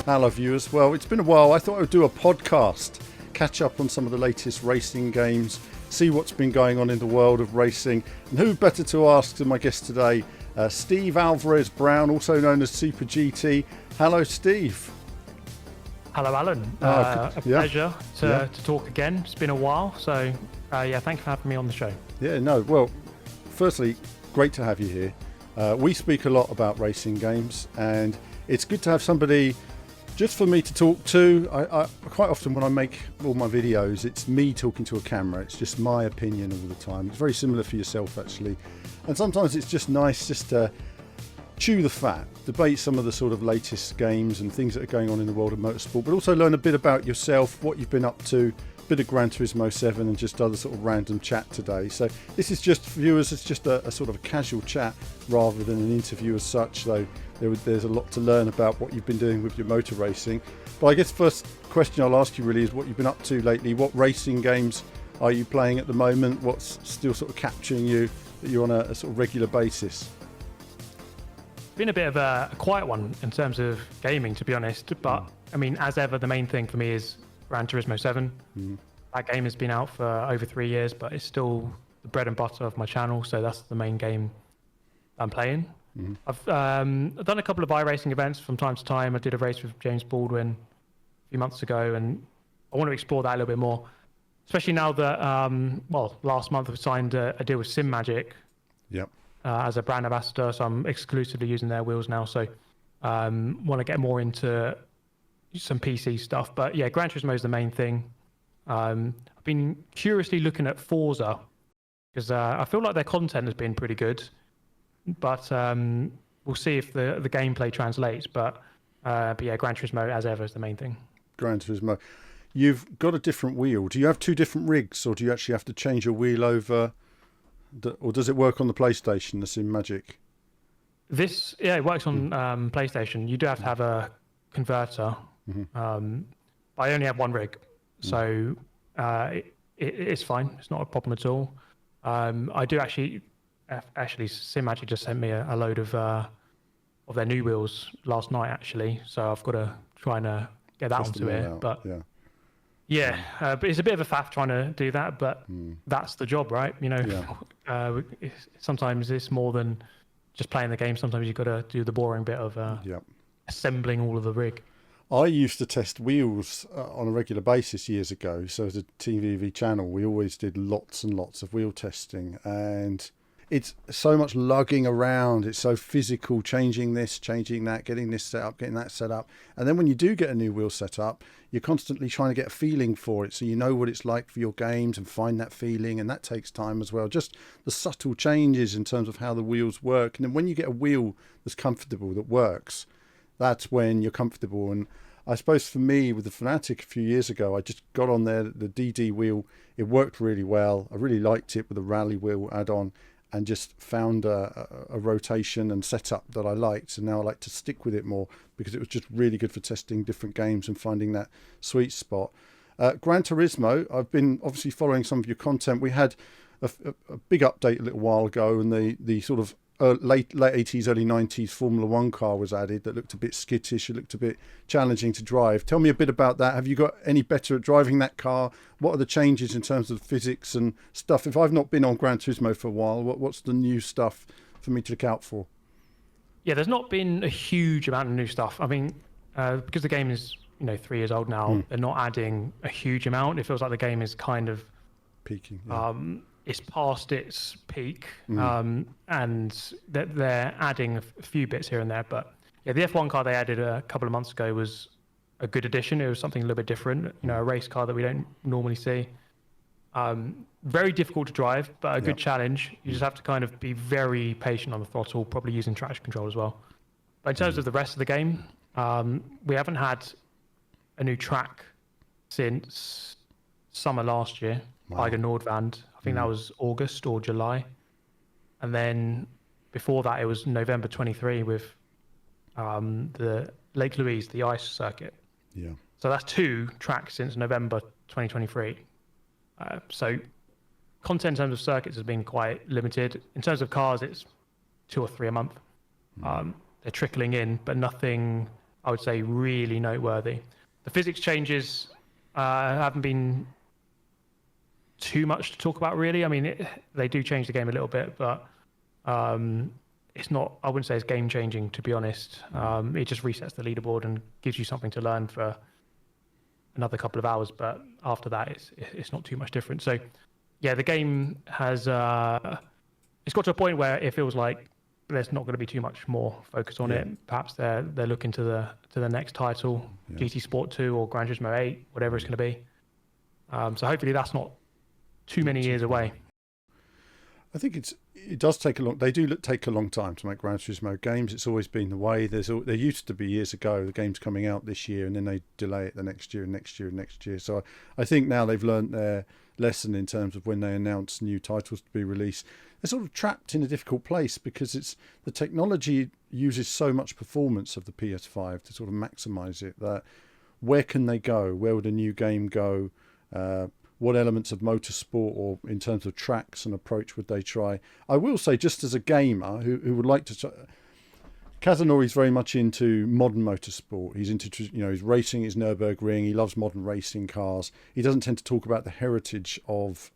Hello viewers. Well, it's been a while. I thought I would do a podcast, catch up on some of the latest racing games, see what's been going on in the world of racing, and who better to ask than my guest today, Steve Alvarez Brown, also known as Super GT. Hello, Steve. Hello, Alan. A pleasure to talk again. It's been a while, so thanks for having me on the show. Yeah, no, well, firstly, great to have you here. We speak a lot about racing games, and it's good to have somebody just for me to talk to. I quite often when I make all my videos, it's me talking to a camera. It's just my opinion all the time. It's very similar for yourself, actually. And sometimes it's just nice just to chew the fat, debate some of the sort of latest games and things that are going on in the world of motorsport, but also learn a bit about yourself, what you've been up to, a bit of Gran Turismo 7 and just other sort of random chat today. So this is just, for viewers, it's just a sort of a casual chat rather than an interview as such, though there's a lot to learn about what you've been doing with your motor racing. But I guess first question I'll ask you really is what you've been up to lately. What racing games are you playing at the moment? What's still sort of capturing you that you're on a sort of regular basis? Been a bit of a quiet one in terms of gaming, to be honest, but I mean, as ever, the main thing for me is Gran Turismo 7. That game has been out for over 3 years, but it's still the bread and butter of my channel, so that's the main game I'm playing. I've done a couple of iRacing events from time to time. I did a race with James Baldwin a few months ago, and I want to explore that a little bit more, especially now that, last month I signed a deal with Sim Magic. Yep. As a brand ambassador, so I'm exclusively using their wheels now. So want to get more into some PC stuff. But yeah, Gran Turismo is the main thing. I've been curiously looking at Forza because I feel like their content has been pretty good. But we'll see if the gameplay translates. But yeah, Gran Turismo, as ever, is the main thing. Gran Turismo. You've got a different wheel. Do you have two different rigs, or do you actually have to change your wheel over? Or does it work on the PlayStation, the Sim Magic? It works on PlayStation. You do have to have a converter. I only have one rig, so it's fine. It's not a problem at all. I do actually, Sim Magic just sent me a load of their new wheels last night, actually. So I've got to try and get that onto it. But yeah, but it's a bit of a faff trying to do that, but that's the job, right? You know, sometimes it's more than just playing the game. Sometimes you've got to do the boring bit of assembling all of the rig. I used to test wheels on a regular basis years ago. So as a TVV channel, we always did lots and lots of wheel testing, and it's so much lugging around. It's so physical, changing this, changing that, getting this set up, getting that set up. And then when you do get a new wheel set up, you're constantly trying to get a feeling for it. So you know what it's like for your games and find that feeling. And that takes time as well. Just the subtle changes in terms of how the wheels work. And then when you get a wheel that's comfortable, that works, that's when you're comfortable. And I suppose for me with the Fanatic a few years ago, I just got on there, the DD wheel. It worked really well. I really liked it with the rally wheel add-on, and just found a rotation and setup that I liked, and now I like to stick with it more because it was just really good for testing different games and finding that sweet spot. Gran Turismo, I've been obviously following some of your content. We had a big update a little while ago, and the sort of late 80s, early 90s Formula One car was added that looked a bit skittish. It looked a bit challenging to drive. Tell me a bit about that. Have you got any better at driving that car? What are the changes in terms of physics and stuff? If I've not been on Gran Turismo for a while, what's the new stuff for me to look out for? Yeah, there's not been a huge amount of new stuff. I mean, because the game is 3 years old now, they're not adding a huge amount. It feels like the game is kind of peaking. It's past its peak, and they're adding a few bits here and there. But yeah, the F1 car they added a couple of months ago was a good addition. It was something a little bit different, a race car that we don't normally see. Very difficult to drive, but a good challenge. You just have to kind of be very patient on the throttle, probably using traction control as well. But in terms of the rest of the game, we haven't had a new track since summer last year. Tiger Nordvand. I think that was August or July. And then before that, it was November 23 with the Lake Louise, the ice circuit. Yeah. So that's 2 tracks since November 2023. So content in terms of circuits has been quite limited. In terms of cars, it's 2 or 3 a month. They're trickling in, but nothing I would say, really noteworthy. The physics changes haven't been too much to talk about, really. I mean, they do change the game a little bit, but it's not, I wouldn't say it's game changing, to be honest. It just resets the leaderboard and gives you something to learn for another couple of hours, but after that, it's not too much different. So yeah, the game has it's got to a point where it feels like there's not going to be too much more focus on it. Perhaps they're looking to the next title, GT Sport 2 or Gran Turismo 8, whatever it's going to be. So hopefully that's not too many years away. I think it does take a long. They do take a long time to make Gran Turismo games. It's always been the way. There used to be years ago the game's coming out this year and then they delay it the next year and next year and next year. So I think now they've learned their lesson in terms of when they announce new titles to be released. They're sort of trapped in a difficult place because it's the technology uses so much performance of the PS5 to sort of maximize it. That where can they go? Where would a new game go? What elements of motorsport or in terms of tracks and approach would they try? I will say, just as a gamer who would like to, Kazunori's very much into modern motorsport. He's into, he's racing his Nürburgring. He loves modern racing cars. He doesn't tend to talk about the heritage of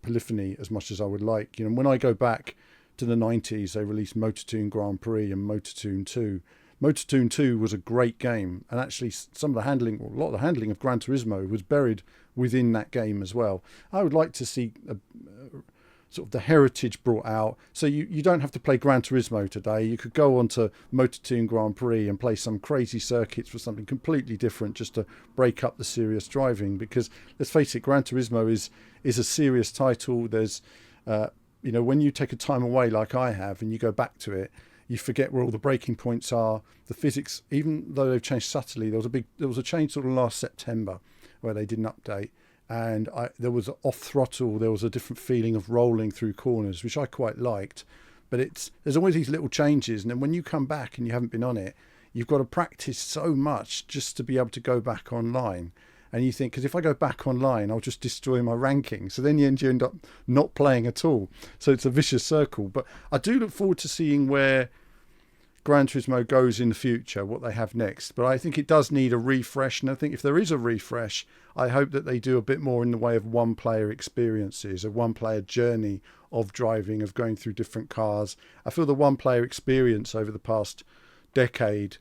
polyphony as much as I would like. When I go back to the 90s, they released MotorToon Grand Prix and MotorToon 2. MotorToon 2 was a great game, and actually some of the handling, or a lot of the handling of Gran Turismo was buried within that game as well. I would like to see sort of the heritage brought out, so you don't have to play Gran Turismo today. You could go on to MotorToon Grand Prix and play some crazy circuits for something completely different, just to break up the serious driving, because let's face it, Gran Turismo is a serious title. There's when you take a time away like I have and you go back to it, you forget where all the breaking points are. The physics, even though they've changed subtly, there was a change sort of last September where they did an update, and there was off throttle. There was a different feeling of rolling through corners, which I quite liked. But there's always these little changes, and then when you come back and you haven't been on it, you've got to practice so much just to be able to go back online. And you think, because if I go back online, I'll just destroy my ranking. So then you end up not playing at all. So it's a vicious circle. But I do look forward to seeing where Gran Turismo goes in the future, what they have next. But I think it does need a refresh. And I think if there is a refresh, I hope that they do a bit more in the way of one-player experiences, a one-player journey of driving, of going through different cars. I feel the one-player experience over the past decade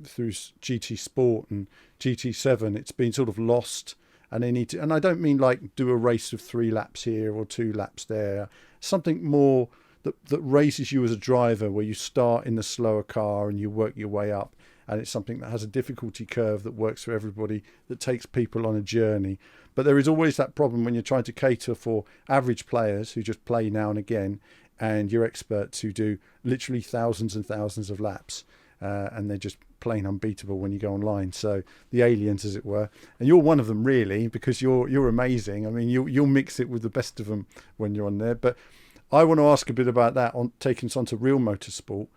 through GT Sport and GT7, it's been sort of lost, and they need to, and I don't mean like do a race of 3 laps here or 2 laps there, something more that raises you as a driver, where you start in the slower car and you work your way up, and it's something that has a difficulty curve that works for everybody, that takes people on a journey. But there is always that problem when you're trying to cater for average players who just play now and again, and your experts who do literally thousands and thousands of laps, and they're just plain unbeatable when you go online. So the aliens, as it were, and you're one of them really, because you're amazing. I mean, you'll mix it with the best of them when you're on there. But I want to ask a bit about that, on taking us onto real motorsport,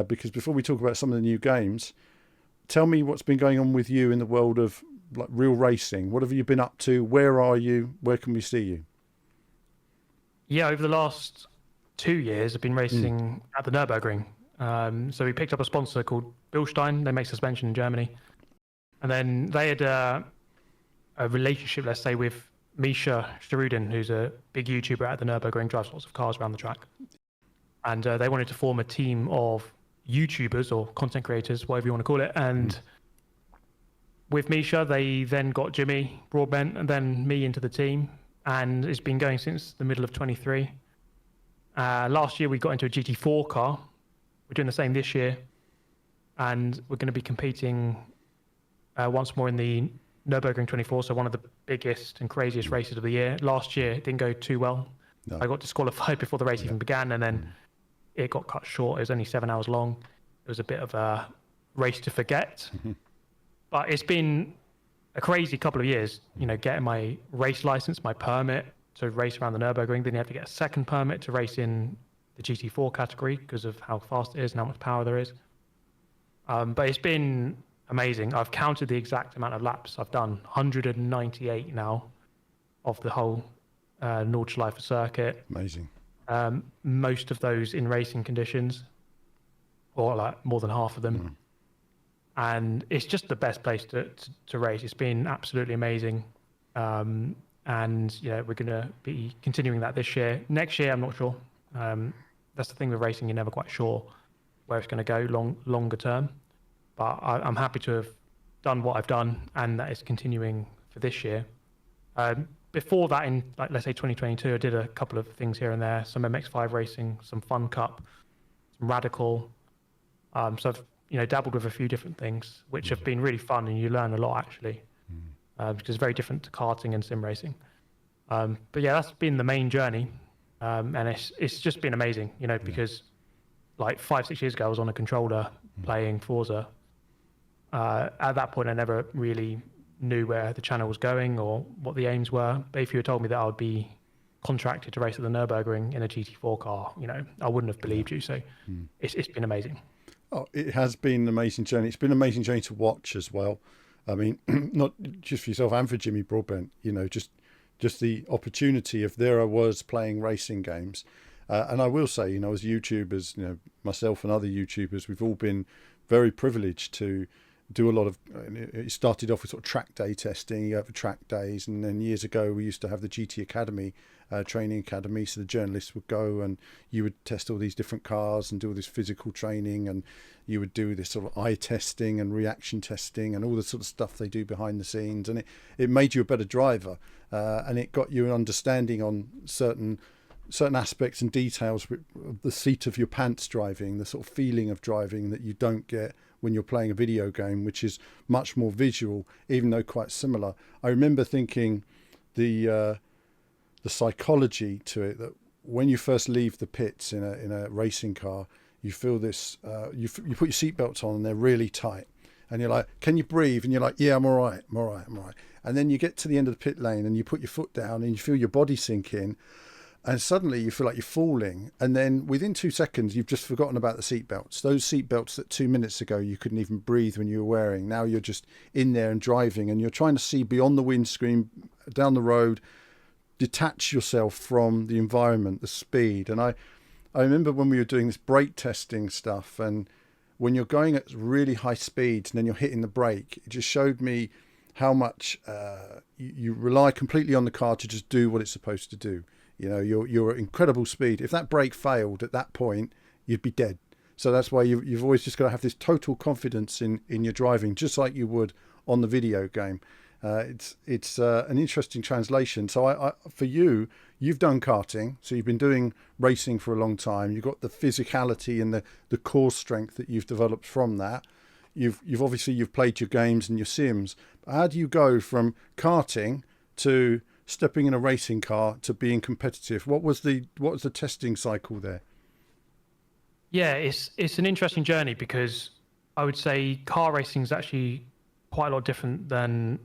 because before we talk about some of the new games, tell me what's been going on with you in the world of like real racing. What have you been up to? Where are you? Where can we see you? Yeah, over the last 2 years, I've been racing at the Nürburgring. So we picked up a sponsor called Bilstein. They make suspension in Germany. And then they had a relationship, let's say, with Misha Starudin, who's a big YouTuber at the Nürburgring, drives lots of cars around the track. And they wanted to form a team of YouTubers or content creators, whatever you want to call it. And with Misha, they then got Jimmy Broadbent and then me into the team. And it's been going since the middle of 23. Last year, we got into a GT4 car. We're doing the same this year, and we're going to be competing once more in the Nürburgring 24, so one of the biggest and craziest races of the year. Last year, it didn't go too well. No. I got disqualified before the race even began, and then it got cut short. It was only 7 hours long. It was a bit of a race to forget. But it's been a crazy couple of years, getting my race license, my permit to race around the Nürburgring. Then you have to get a second permit to race in the GT4 category because of how fast it is and how much power there is. But it's been amazing. I've counted the exact amount of laps I've done, 198 now of the whole Nordschleife circuit. Amazing. Most of those in racing conditions, or like more than half of them. and it's just the best place to race. It's been absolutely amazing. And we're going to be continuing that this year. Next year, I'm not sure. That's the thing with racing; you're never quite sure where it's going to go longer term. But I'm happy to have done what I've done, and that is continuing for this year. Before that, in like let's say 2022, I did a couple of things here and there: some MX5 racing, some Fun Cup, some Radical. So I've dabbled with a few different things, which have been really fun, and you learn a lot actually. Because it's very different to karting and sim racing. But yeah, that's been the main journey, and it's just been amazing, because like 5-6 years ago I was on a controller playing Forza. At that point I never really knew where the channel was going or what the aims were, but if you had told me that I would be contracted to race at the Nürburgring in a GT4 car, I wouldn't have believed you. So it's been amazing. Oh, it has been an amazing journey. It's been an amazing journey to watch as well. I mean, not just for yourself and for Jimmy Broadbent, just the opportunity if there I was playing racing games. And I will say, as YouTubers, myself and other YouTubers, we've all been very privileged to do a lot of, it started off with sort of track day testing. You have track days, and then years ago we used to have the GT Academy, training academy, so the journalists would go and you would test all these different cars and do all this physical training, and you would do this sort of eye testing and reaction testing and all the sort of stuff they do behind the scenes, and it made you a better driver, and it got you an understanding on certain aspects and details of the seat of your pants driving, the sort of feeling of driving that you don't get when you're playing a video game, which is much more visual, even though quite similar. I remember thinking the psychology to it, that when you first leave the pits in a racing car, you feel this, you put your seatbelts on and they're really tight, and you're like, can you breathe? And you're like, yeah, I'm all right. And then you get to the end of the pit lane and you put your foot down and you feel your body sink in, and suddenly you feel like you're falling, and then within 2 seconds you've just forgotten about the seatbelts. Those seatbelts that 2 minutes ago you couldn't even breathe when you were wearing, now you're just in there and driving, and you're trying to see beyond the windscreen, down the road, detach yourself from the environment, the speed. And I remember when we were doing this brake testing stuff, and when you're going at really high speeds and then you're hitting the brake, it just showed me how much you rely completely on the car to just do what it's supposed to do. You're at incredible speed. If that brake failed at that point, you'd be dead. So that's why you've always just got to have this total confidence in your driving, just like you would on the video game. It's an interesting translation. So I for you've done karting, so you've been doing racing for a long time. You've got the physicality and the core strength that you've developed from that. You've obviously played your games and your sims. But how do you go from karting to stepping in a racing car to being competitive? What was the testing cycle there? Yeah, it's an interesting journey, because I would say car racing is actually quite a lot different than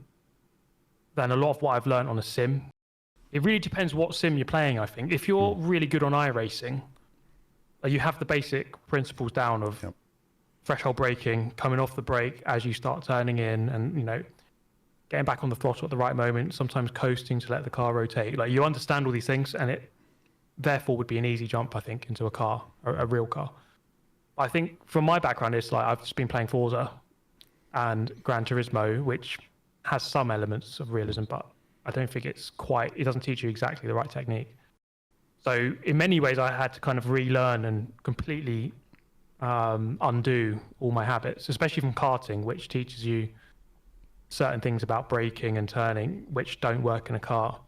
a lot of what I've learned on a sim. It really depends what sim you're playing, I think. If you're really good on iRacing, you have the basic principles down of threshold braking, coming off the brake as you start turning in, and getting back on the throttle at the right moment, sometimes coasting to let the car rotate. Like, you understand all these things, and it therefore would be an easy jump, I think, into a car, a real car. I think from my background, it's like I've just been playing Forza and Gran Turismo, which has some elements of realism, but I don't think it doesn't teach you exactly the right technique. So in many ways, I had to kind of relearn and completely undo all my habits, especially from karting, which teaches you certain things about braking and turning which don't work in a car.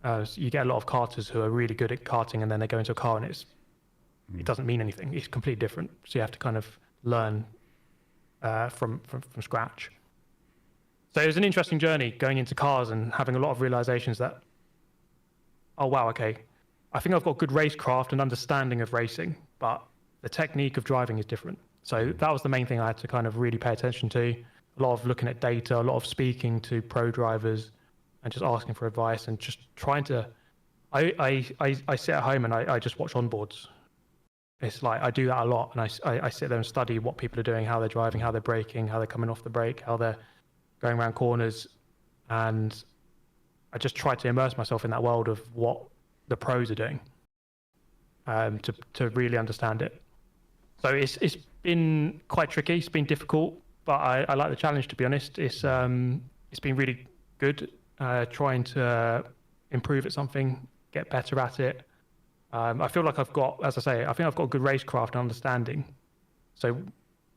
So you get a lot of karters who are really good at karting, and then they go into a car and it doesn't mean anything. It's completely different. So you have to kind of learn from scratch. So it was an interesting journey going into cars and having a lot of realizations that, oh wow, okay, I think I've got good racecraft and understanding of racing, but the technique of driving is different. So that was the main thing I had to kind of really pay attention to. A lot of looking at data, a lot of speaking to pro drivers and just asking for advice, and just trying to, I sit at home and I just watch onboards. It's like, I do that a lot, and I sit there and study what people are doing, how they're driving, how they're braking, how they're coming off the brake, how they're going around corners. And I just try to immerse myself in that world of what the pros are doing, to really understand it. So it's been quite tricky. It's been difficult. but I like the challenge, to be honest. It's been really good trying to improve at something, get better at it. I feel like I've got, as I say, I think I've got good racecraft and understanding. So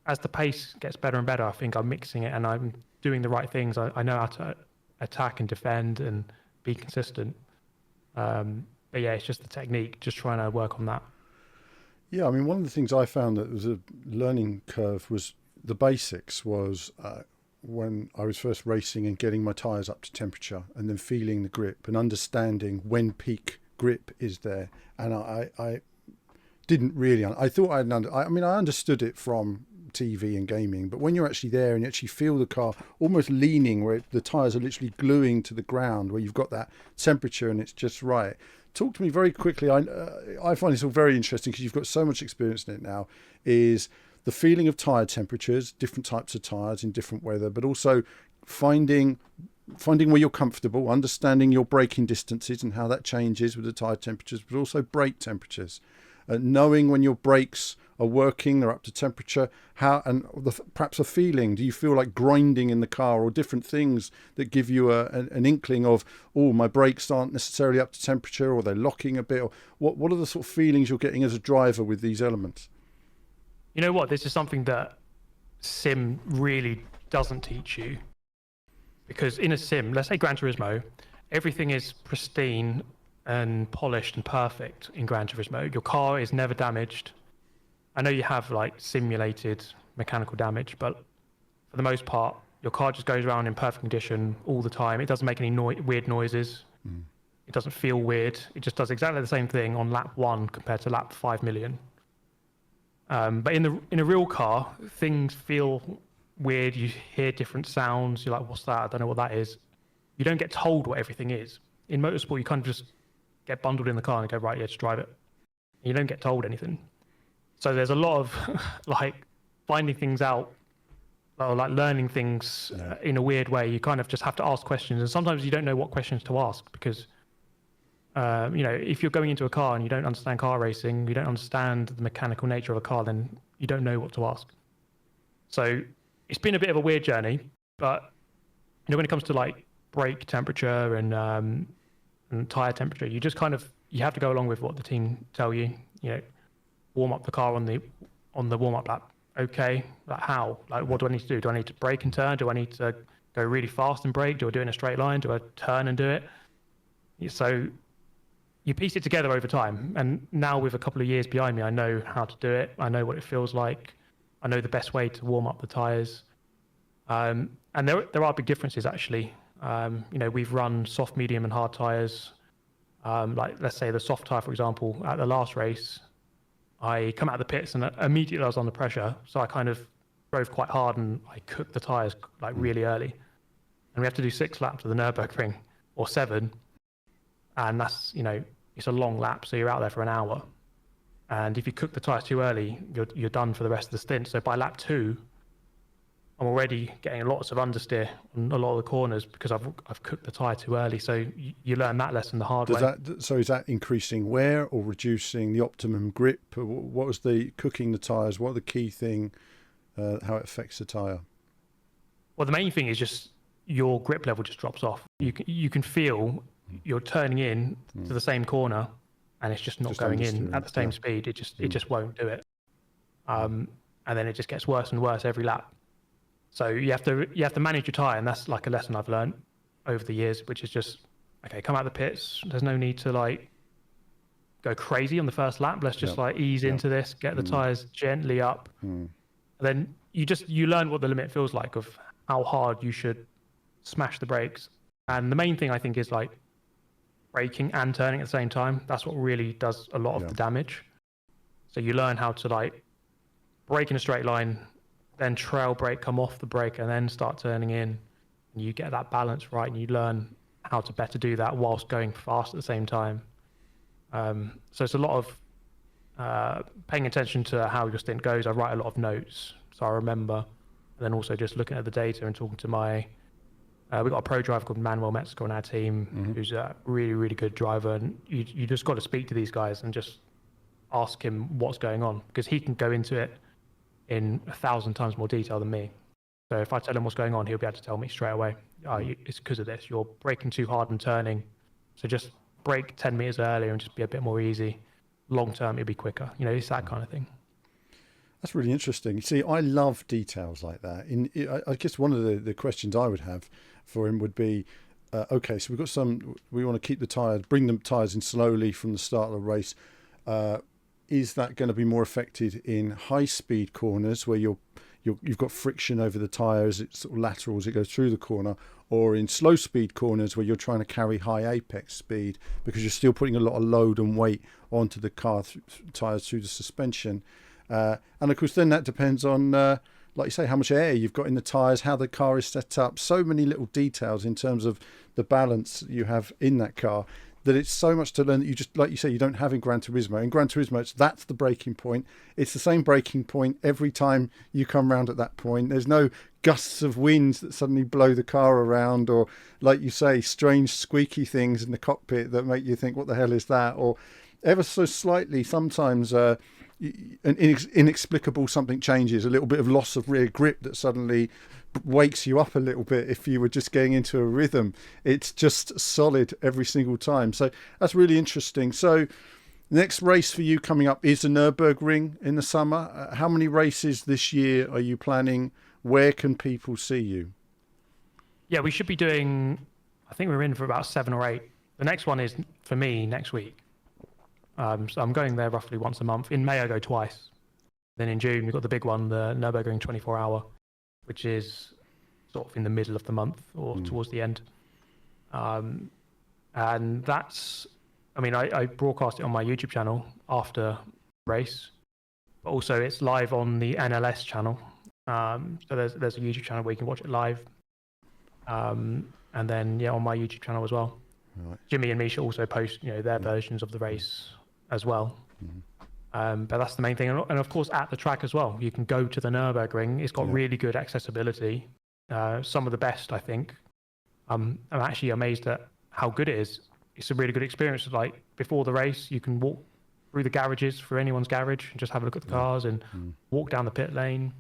as the pace gets better and better, I think I'm mixing it and I'm doing the right things. I know how to attack and defend and be consistent. But yeah, it's just the technique, just trying to work on that. Yeah, I mean, one of the things I found that was a learning curve was the basics was when I was first racing and getting my tyres up to temperature and then feeling the grip and understanding when peak grip is there. And I didn't really, I thought I understood it from TV and gaming, but when you're actually there and you actually feel the car almost leaning where the tyres are literally gluing to the ground, where you've got that temperature and it's just right. Talk to me very quickly. I find this all very interesting because you've got so much experience in it now, is the feeling of tyre temperatures, different types of tyres in different weather, but also finding where you're comfortable, understanding your braking distances and how that changes with the tyre temperatures, but also brake temperatures. Knowing when your brakes are working, they're up to temperature, perhaps a feeling. Do you feel like grinding in the car, or different things that give you an inkling of, oh, my brakes aren't necessarily up to temperature, or they're locking a bit? Or what are the sort of feelings you're getting as a driver with these elements? You know what? This is something that sim really doesn't teach you. Because in a sim, let's say Gran Turismo, everything is pristine and polished and perfect in Gran Turismo. Your car is never damaged. I know you have like simulated mechanical damage, but for the most part, your car just goes around in perfect condition all the time. It doesn't make any weird noises. It doesn't feel weird. It just does exactly the same thing on lap 1 compared to lap 5 million. But in a real car, things feel weird. You hear different sounds. You're like, what's that? I don't know what that is. You don't get told what everything is. In motorsport, you kind of just get bundled in the car and go, right, yeah, just drive it. And you don't get told anything. So there's a lot of like finding things out, or like learning things in a weird way. You kind of just have to ask questions, and sometimes you don't know what questions to ask because if you're going into a car and you don't understand car racing, you don't understand the mechanical nature of a car, then you don't know what to ask. So it's been a bit of a weird journey, but when it comes to like brake temperature and tire temperature, you just you have to go along with what the team tell you. Warm up the car on the warm up lap. Okay, like how? Like what do I need to do? Do I need to brake and turn? Do I need to go really fast and brake? Do I do it in a straight line? Do I turn and do it? So you piece it together over time, and now with a couple of years behind me, I know how to do it. I know what it feels like. I know the best way to warm up the tires. And there are big differences actually. We've run soft, medium, and hard tires. Like let's say the soft tire, for example, at the last race, I come out of the pits and immediately I was under pressure. So I kind of drove quite hard and I cooked the tires like really early. And we have to do 6 laps of the Nürburgring, or 7. And that's, it's a long lap. So you're out there for an hour. And if you cook the tires too early, you're done for the rest of the stint. So by lap 2, I'm already getting lots of understeer on a lot of the corners because I've cooked the tire too early. So you learn that lesson the hard way. So is that increasing wear or reducing the optimum grip? What was the cooking the tires? What are the key thing? How it affects the tire? Well, the main thing is just your grip level just drops off. You can feel you're turning in to the same corner, and it's just not going in at the same speed. It just won't do it. And then it just gets worse and worse every lap. So you have to manage your tire, and that's like a lesson I've learned over the years, which is just, okay, come out of the pits. There's no need to like go crazy on the first lap. Let's just like ease into this, get the tires gently up. And then you learn what the limit feels like of how hard you should smash the brakes. And the main thing I think is like braking and turning at the same time. That's what really does a lot of the damage. So you learn how to like brake in a straight line, then trail brake, come off the brake, and then start turning in. And you get that balance right, and you learn how to better do that whilst going fast at the same time. So it's a lot of paying attention to how your stint goes. I write a lot of notes, so I remember. And then also just looking at the data and talking to we've got a pro driver called Manuel Metzger on our team, who's a really, really good driver. And you just got to speak to these guys and just ask him what's going on, because he can go into it in 1,000 times more detail than me. So if I tell him what's going on, he'll be able to tell me straight away. Oh, it's because of this. You're braking too hard and turning. So just brake 10 meters earlier and just be a bit more easy. Long term, it'll be quicker. It's that kind of thing. That's really interesting. See, I love details like that. I guess one of the questions I would have for him would be, okay, so we want to keep the tyres, bring the tyres in slowly from the start of the race. Is that going to be more affected in high-speed corners where you've got friction over the tyres, it's sort of lateral as it goes through the corner, or in slow-speed corners where you're trying to carry high apex speed because you're still putting a lot of load and weight onto the car tyres through the suspension? And of course, then that depends on, like you say, how much air you've got in the tyres, how the car is set up. So many little details in terms of the balance you have in that car, that it's so much to learn that you just, like you say, you don't have in Gran Turismo. In Gran Turismo, that's the braking point. It's the same braking point every time you come round at that point. There's no gusts of winds that suddenly blow the car around, or, like you say, strange squeaky things in the cockpit that make you think, what the hell is that? Or ever so slightly, sometimes an inexplicable something changes, a little bit of loss of rear grip that suddenly wakes you up a little bit if you were just getting into a rhythm. It's just solid every single time. So that's really interesting. So next race for you coming up is the Nürburgring in the summer. How many races this year are you planning? Where can people see you? Yeah, we should be doing, I think we're in for about 7 or 8. The next one is, for me, next week. So I'm going there roughly once a month. In May, I go twice. Then in June, we've got the big one, the Nürburgring 24-hour, which is sort of in the middle of the month or towards the end. And that's, I broadcast it on my YouTube channel after race, but also it's live on the NLS channel. So there's a YouTube channel where you can watch it live. And then, on my YouTube channel as well. Right. Jimmy and Misha also post, their versions of the race as well. But that's the main thing. And of course, at the track as well, you can go to the Nürburgring. It's got really good accessibility. Some of the best, I think. I'm actually amazed at how good it is. It's a really good experience. Like before the race, you can walk through the garages for anyone's garage and just have a look at the cars and walk down the pit lane.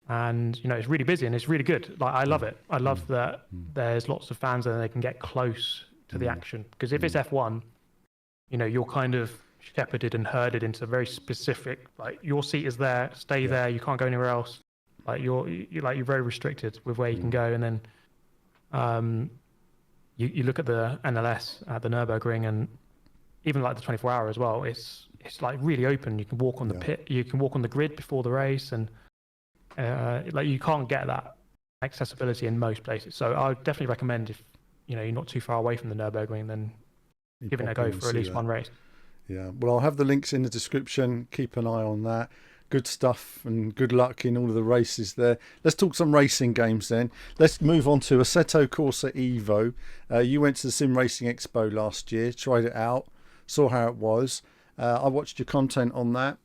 And, it's really busy and it's really good. Like, I love it. I love that there's lots of fans and they can get close to the action. Because if it's F1, you're kind of shepherded and herded into very specific, like your seat is there, stay there, you can't go anywhere else. Like you're very restricted with where you can go. And then you look at the NLS at the Nürburgring, and even like the 24-hour as well, it's like really open. You can walk on the pit, you can walk on the grid before the race, and like you can't get that accessibility in most places. So I would definitely recommend, if you're not too far away from the Nürburgring, then giving it a go for at least one race. Yeah, well, I'll have the links in the description. Keep an eye on that. Good stuff, and good luck in all of the races there. Let's talk some racing games then. Let's move on to Assetto Corsa Evo. You went to the Sim Racing Expo last year, tried it out, saw how it was. I watched your content on that.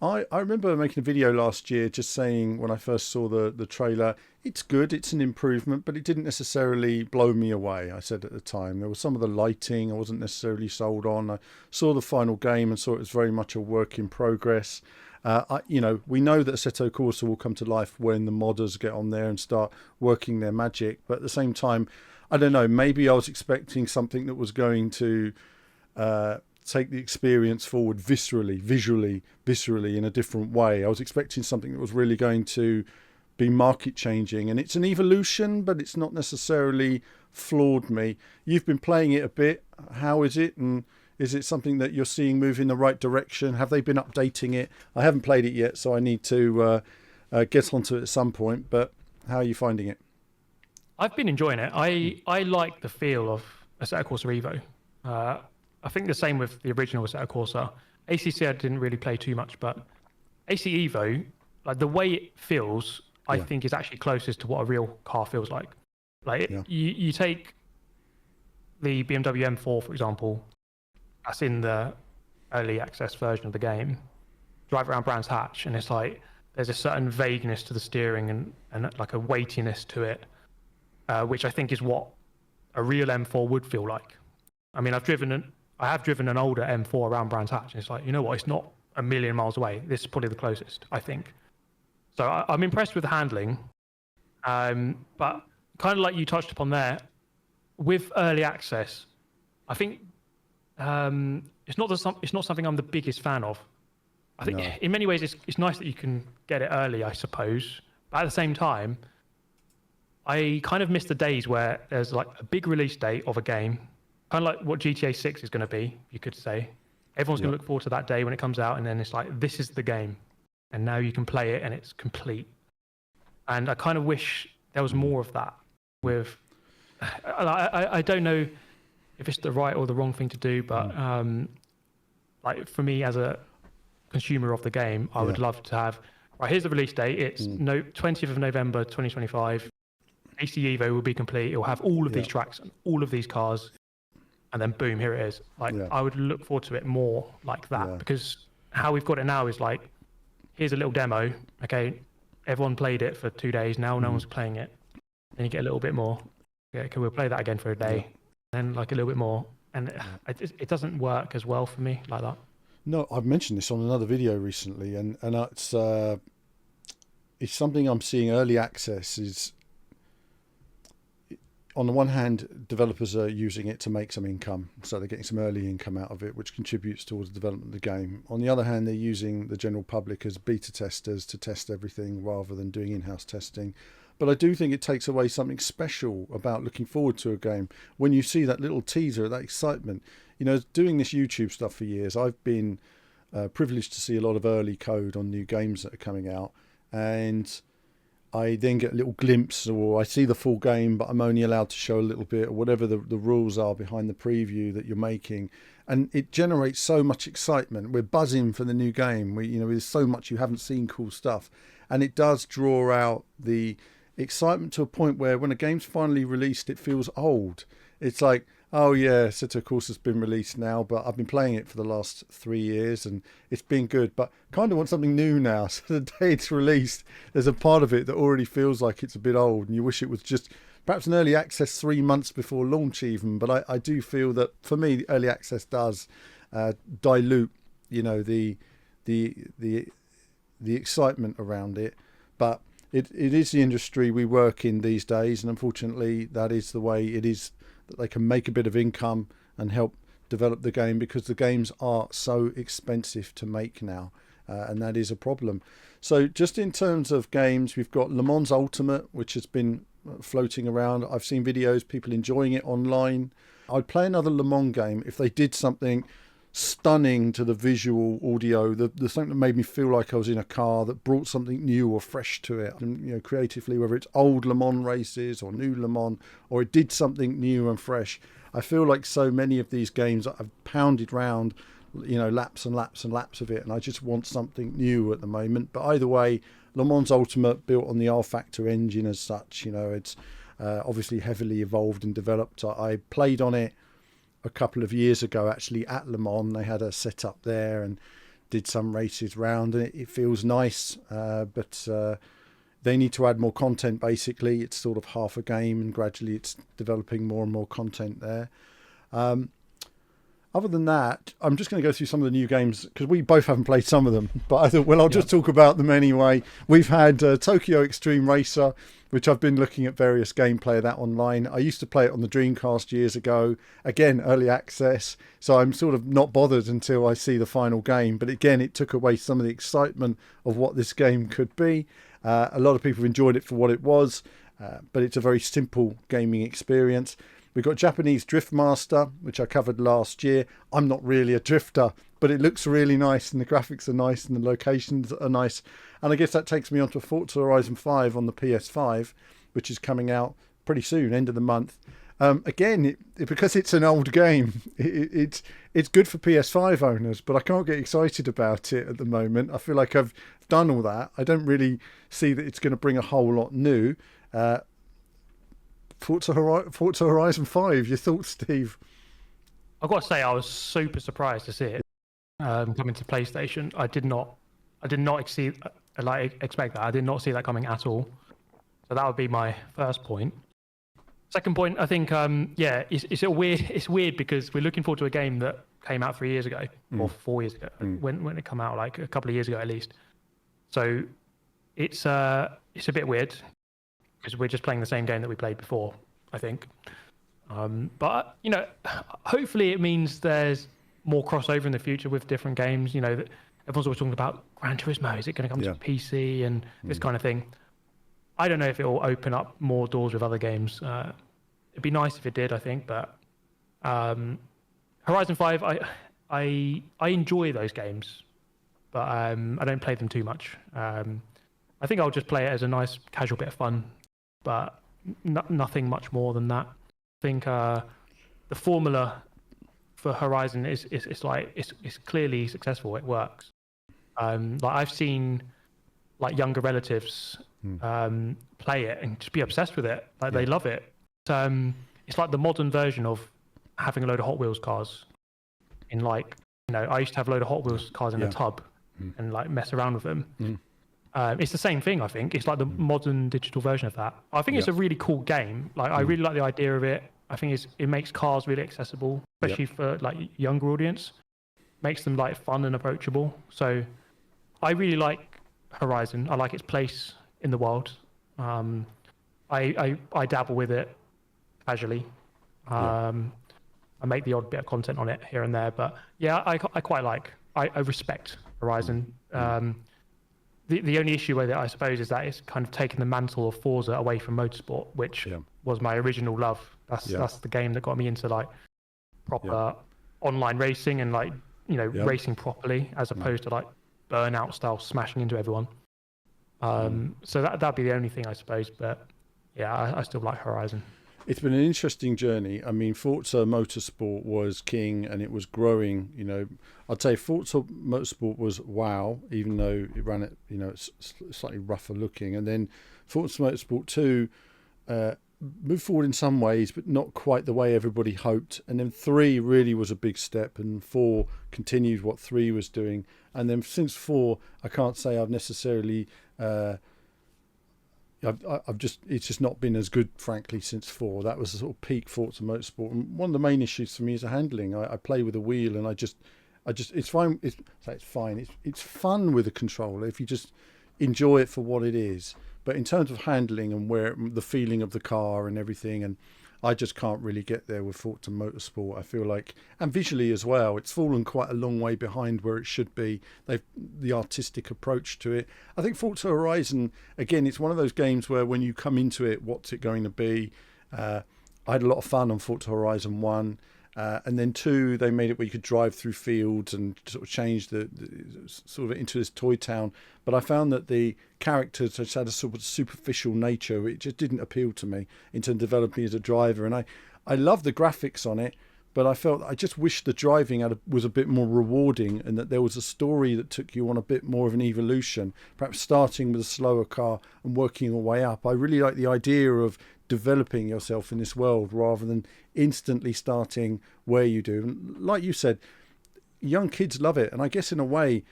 I remember making a video last year just saying, when I first saw the trailer, it's good, it's an improvement, but it didn't necessarily blow me away. I said at the time there was some of the lighting I wasn't necessarily sold on. I saw the final game and saw it was very much a work in progress. We know that Assetto Corsa will come to life when the modders get on there and start working their magic, but at the same time, I don't know, maybe I was expecting something that was going to take the experience forward visually in a different way. I was expecting something that was really going to be market changing, and it's an evolution, but it's not necessarily floored me. You've been playing it a bit. How is it, and is it something that you're seeing move in the right direction? Have they been updating it? I haven't played it yet, so I need to get onto it at some point, but how are you finding it? I've been enjoying it. I like the feel of Assetto Corsa Evo. I think the same with the original Assetto Corsa. ACC I didn't really play too much, but AC Evo, like the way it feels, I think is actually closest to what a real car feels like. Like you take the BMW M4, for example, that's in the early access version of the game, drive around Brands Hatch, and it's like there's a certain vagueness to the steering and like a weightiness to it, which I think is what a real M4 would feel like. I mean, I have driven an older M4 around Brands Hatch, and it's like, you know what, it's not a million miles away. This is probably the closest, I think. So I'm impressed with the handling. But kind of like you touched upon there, with early access, I think it's not something I'm the biggest fan of. I think in many ways it's nice that you can get it early, I suppose. But at the same time, I kind of miss the days where there's like a big release date of a game, kind of like what GTA 6 is going to be, you could say. Everyone's going to look forward to that day when it comes out, and then it's like, this is the game. And now you can play it and it's complete. And I kind of wish there was more of that with... I don't know if it's the right or the wrong thing to do, but like for me as a consumer of the game, I would love to have, right, here's the release date. It's 20th of November, 2025. AC Evo will be complete. It will have all of these tracks and all of these cars. And then boom, here it is. Like I would look forward to it more like that, because how we've got it now is like, here's a little demo. Okay, everyone played it for 2 days. Now no one's playing it. Then you get a little bit more. Yeah, can we play that again for a day? Then like a little bit more. And it doesn't work as well for me like that. No, I've mentioned this on another video recently, and it's something I'm seeing. Early access is, on the one hand, developers are using it to make some income, so they're getting some early income out of it, which contributes towards the development of the game. On the other hand, they're using the general public as beta testers to test everything rather than doing in-house testing. But I do think it takes away something special about looking forward to a game when you see that little teaser, that excitement. You know, doing this YouTube stuff for years, I've been privileged to see a lot of early code on new games that are coming out, and I then get a little glimpse, or I see the full game, but I'm only allowed to show a little bit, or whatever the rules are behind the preview that you're making. And it generates so much excitement. We're buzzing for the new game. There's so much you haven't seen, cool stuff. And it does draw out the excitement to a point where when a game's finally released, it feels old. It's like, oh yeah, Assetto Corsa has been released now, but I've been playing it for the last 3 years and it's been good, but kind of want something new now. So the day it's released, there's a part of it that already feels like it's a bit old, and you wish it was just perhaps an early access 3 months before launch even. But I do feel that for me, early access does dilute, the excitement around it. But it is the industry we work in these days, and unfortunately that is the way it is, that they can make a bit of income and help develop the game, because the games are so expensive to make now, and that is a problem. So just in terms of games, we've got Le Mans Ultimate, which has been floating around. I've seen videos, people enjoying it online. I'd play another Le Mans game if they did something stunning to the visual, audio, the something that made me feel like I was in a car, that brought something new or fresh to it, and creatively, whether it's old Le Mans races or new Le Mans, or it did something new and fresh. I feel like so many of these games I've pounded round, laps and laps and laps of it, and I just want something new at the moment. But either way, Le Mans Ultimate, built on the R Factor engine as such, it's obviously heavily evolved and developed. I played on it a couple of years ago, actually, at Le Mans. They had a setup there and did some races round, and it feels nice, but they need to add more content. Basically, it's sort of half a game, and gradually it's developing more and more content there. Other than that, I'm just going to go through some of the new games, because we both haven't played some of them, but I thought, well, I'll just talk about them anyway. We've had Tokyo Extreme Racer, which I've been looking at various gameplay of that online. I used to play it on the Dreamcast years ago. Again, early access, so I'm sort of not bothered until I see the final game. But again, it took away some of the excitement of what this game could be. A lot of people enjoyed it for what it was, but it's a very simple gaming experience. We've got Japanese Drift Master, which I covered last year. I'm not really a drifter, but it looks really nice, and the graphics are nice, and the locations are nice. And I guess that takes me on to Forza Horizon 5 on the PS5, which is coming out pretty soon, end of the month. Again, because it's an old game, it's good for PS5 owners, but I can't get excited about it at the moment. I feel like I've done all that. I don't really see that it's going to bring a whole lot new. Forza Horizon 5, your thoughts, Steve? I've got to say, I was super surprised to see it coming to PlayStation. I did not expect that. I did not see that coming at all. So that would be my first point. Second point, I think, it's weird because we're looking forward to a game that came out 3 years ago or 4 years ago, when it came out, like a couple of years ago at least. So it's a bit weird. because we're just playing the same game that we played before, I think. But hopefully it means there's more crossover in the future with different games. That everyone's always talking about Gran Turismo. Is it going to come to PC and this kind of thing? I don't know if it will open up more doors with other games. It'd be nice if it did, I think. But Horizon 5, I enjoy those games, but I don't play them too much. I think I'll just play it as a nice casual bit of fun, but nothing much more than that. I think the formula for Horizon is clearly successful. It works. I've seen younger relatives play it and just be obsessed with it. They love it. It's like the modern version of having a load of Hot Wheels cars. I used to have a load of Hot Wheels cars in a tub and mess around with them. It's the same thing, I think. It's like the modern digital version of that. I think it's a really cool game. I really like the idea of it. I think it makes cars really accessible, especially for younger audience. Makes them fun and approachable. So I really like Horizon. I like its place in the world. I dabble with it casually. I make the odd bit of content on it here and there, but I quite like. I respect Horizon. The only issue with it, I suppose, is that it's kind of taken the mantle of Forza away from motorsport, which was my original love. That's the game that got me into proper online racing and racing properly, as opposed to burnout style smashing into everyone. So that'd be the only thing, I suppose. But I still like Horizon. It's been an interesting journey. I mean, Forza Motorsport was king and it was growing. I'd say Forza Motorsport was wow, even though it ran it, it's slightly rougher looking. And then Forza Motorsport 2 moved forward in some ways, but not quite the way everybody hoped. And then 3 really was a big step, and 4 continued what 3 was doing. And then since 4, I can't say I've necessarily... it's just not been as good, frankly, since 4. That was the sort of peak Forza Motorsport. And one of the main issues for me is the handling. I play with a wheel, and I just it's fine. It's fine. It's fun with a controller if you just enjoy it for what it is. But in terms of handling and where the feeling of the car and everything, and I just can't really get there with Forza Motorsport. I feel like, and visually as well, it's fallen quite a long way behind where it should be. The artistic approach to it. I think Forza Horizon, again, it's one of those games where when you come into it, what's it going to be? I had a lot of fun on Forza Horizon 1. And then 2, they made it where you could drive through fields and sort of change the sort of into this toy town. But I found that the characters just had a sort of superficial nature. It just didn't appeal to me in terms of developing as a driver. And I love the graphics on it, but I just wish the driving was a bit more rewarding, and that there was a story that took you on a bit more of an evolution, perhaps starting with a slower car and working your way up. I really like the idea of developing yourself in this world rather than instantly starting where you do. And like you said, young kids love it, and I guess in a way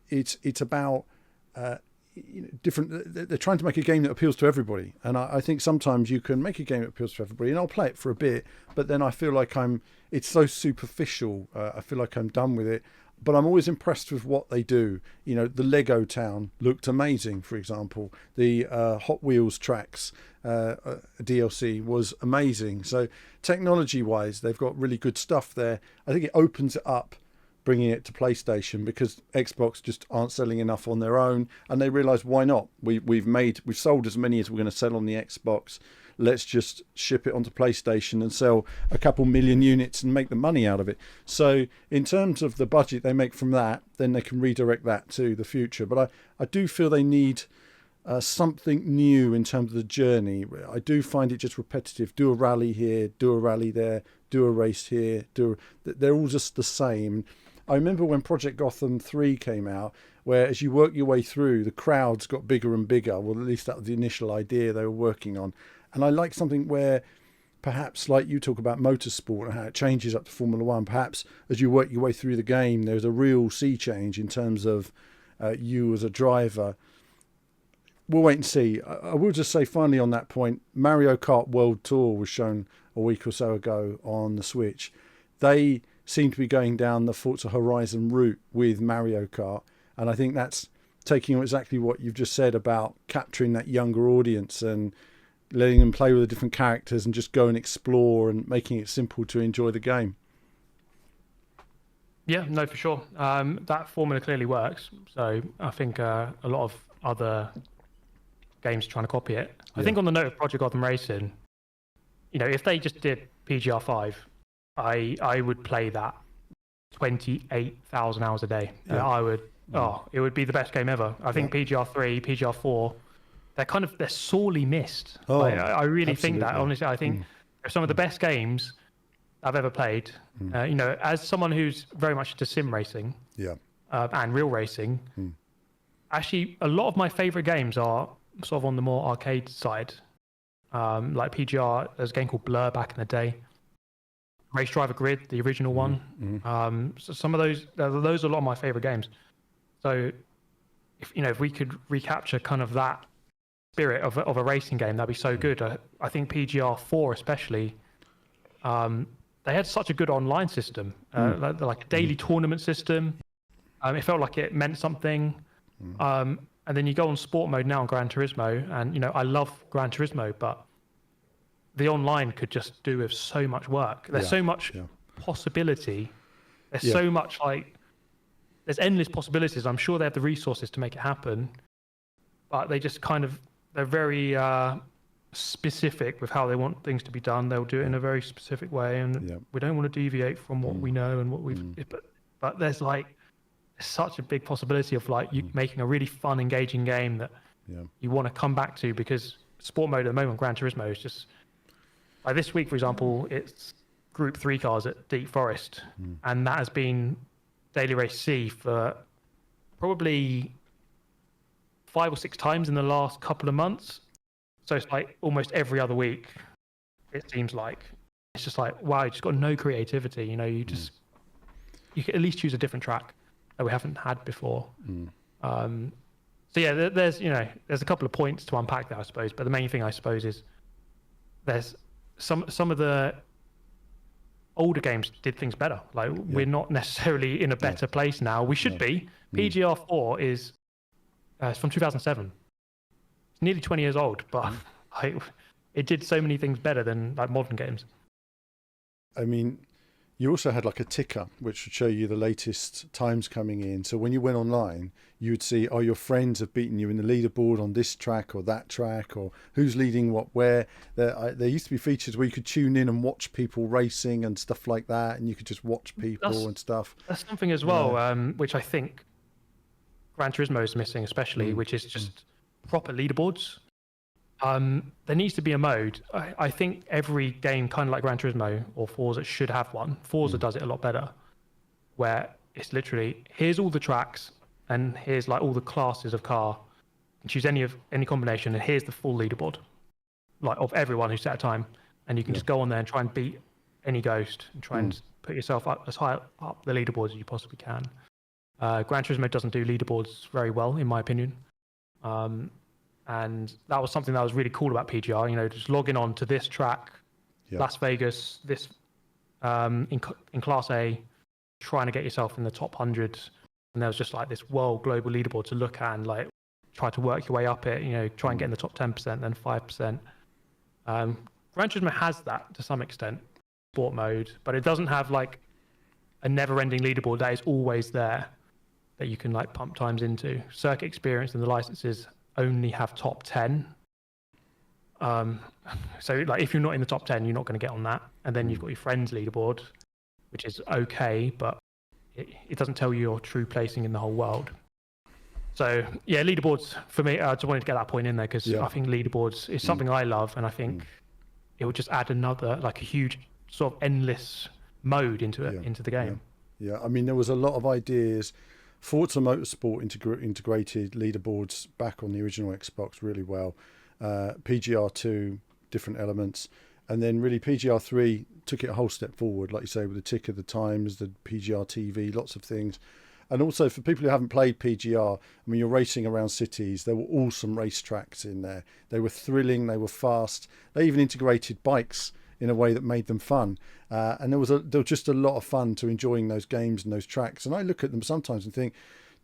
it's about different. They're trying to make a game that appeals to everybody, and I think sometimes you can make a game that appeals to everybody, and I'll play it for a bit, but then I feel like it's so superficial. I feel like I'm done with it. But I'm always impressed with what they do. The Lego Town looked amazing, for example. The Hot Wheels tracks DLC was amazing. So technology-wise, they've got really good stuff there. I think it opens it up, bringing it to PlayStation, because Xbox just aren't selling enough on their own, and they realise, why not? We've sold as many as we're going to sell on the Xbox. Let's just ship it onto PlayStation and sell a couple million units and make the money out of it. So in terms of the budget they make from that, then they can redirect that to the future. But I do feel they need something new in terms of the journey. I do find it just repetitive. Do a rally here, do a rally there, do a race here. They're all just the same. I remember when Project Gotham 3 came out, where as you work your way through, the crowds got bigger and bigger. Well, at least that was the initial idea they were working on. And I like something where perhaps, like you talk about motorsport and how it changes up to Formula One, perhaps as you work your way through the game, there's a real sea change in terms of you as a driver. We'll wait and see. I will just say finally on that point, Mario Kart World Tour was shown a week or so ago on the Switch. They seem to be going down the Forza Horizon route with Mario Kart. And I think that's taking exactly what you've just said about capturing that younger audience and letting them play with the different characters and just go and explore and making it simple to enjoy the game. Yeah, no, for sure. That formula clearly works. So I think a lot of other games are trying to copy it. I think on the note of Project Gotham Racing, if they just did PGR 5, I would play that 28,000 hours a day. I would. It would be the best game ever. I think PGR 3, PGR 4, they're sorely missed. I really think that. Honestly, I think they're some of the best games I've ever played. As someone who's very much into sim racing, and real racing, actually a lot of my favorite games are sort of on the more arcade side. Like PGR, there's a game called Blur back in the day. Race Driver Grid, the original one. So some of those are a lot of my favorite games. So if we could recapture kind of that spirit of a racing game, that'd be so good. I think PGR 4 especially, they had such a good online system, like a daily tournament system. It felt like it meant something. And then you go on sport mode now on Gran Turismo, and I love Gran Turismo, but the online could just do with so much work. There's so much possibility. There's so much there's endless possibilities. I'm sure they have the resources to make it happen, but they just they're very specific with how they want things to be done. They'll do it in a very specific way, and we don't want to deviate from what we know and what we've. But there's such a big possibility of you making a really fun, engaging game that you want to come back to, because sport mode at the moment, Gran Turismo, is just this week, for example, it's Group 3 cars at Deep Forest, and that has been Daily Race C for probably 5 or 6 times in the last couple of months. So it's almost every other week, it seems like. It's just wow, you just got no creativity. You could at least choose a different track that we haven't had before. So yeah, there's a couple of points to unpack there, I suppose. But the main thing, I suppose, is there's some of the older games did things better. We're not necessarily in a better place now. We should be. PGR 4 is it's from 2007. It's nearly 20 years old, but it did so many things better than modern games. I mean, you also had a ticker which would show you the latest times coming in. So when you went online, you would see, your friends have beaten you in the leaderboard on this track or that track, or who's leading what where. There used to be features where you could tune in and watch people racing and stuff like that, and you could just watch people and stuff. That's something as well, which I think Gran Turismo is missing, especially, which is just proper leaderboards. There needs to be a mode. I think every game, kind of like Gran Turismo or Forza, should have one. Forza does it a lot better, where it's literally, here's all the tracks, and here's all the classes of car. You can choose any combination, and here's the full leaderboard, of everyone who's set a time, and you can just go on there and try and beat any ghost and try and put yourself up as high up the leaderboard as you possibly can. Gran Turismo doesn't do leaderboards very well, in my opinion. And that was something that was really cool about PGR, just logging on to this track, Las Vegas, this in Class A, trying to get yourself in the top 100. And there was just this world global leaderboard to look at and try to work your way up it, try and get in the top 10%, then 5%. Gran Turismo has that to some extent, sport mode, but it doesn't have a never-ending leaderboard that is always there that you can pump times into. Circuit Experience and the licenses only have top 10. So if you're not in the top 10, you're not going to get on that. And then you've got your friends leaderboard, which is okay, but it doesn't tell you your true placing in the whole world. So yeah, leaderboards for me, I just wanted to get that point in there, because I think leaderboards is something I love, and I think it would just add another a huge sort of endless mode into the game. Yeah, I mean, there was a lot of ideas. Forza Motorsport integrated leaderboards back on the original Xbox really well. PGR 2, different elements. And then really PGR 3 took it a whole step forward, like you say, with the ticker, the times, the PGR TV, lots of things. And also for people who haven't played PGR, I mean, you're racing around cities. There were awesome racetracks in there. They were thrilling. They were fast. They even integrated bikes in a way that made them fun. And there was just a lot of fun to enjoying those games and those tracks. And I look at them sometimes and think,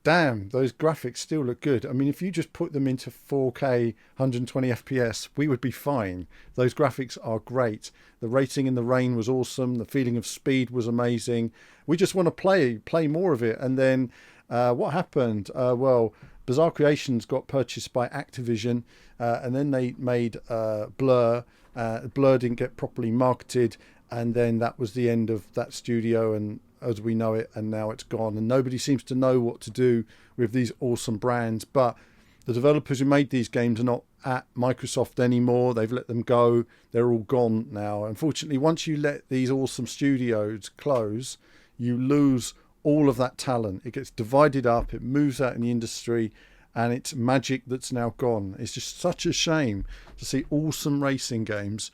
damn, those graphics still look good. I mean, if you just put them into 4K 120 FPS, we would be fine. Those graphics are great. The racing in the rain was awesome. The feeling of speed was amazing. We just want to play more of it. And then what happened? Well, Bizarre Creations got purchased by Activision, and then they made Blur. Blur didn't get properly marketed, and then that was the end of that studio and as we know it, and now it's gone, and nobody seems to know what to do with these awesome brands. But the developers who made these games are not at Microsoft anymore. They've let them go. They're all gone now. Unfortunately, once you let these awesome studios close, you lose all of that talent. It gets divided up, it moves out in the industry, and it's magic that's now gone. It's just such a shame to see awesome racing games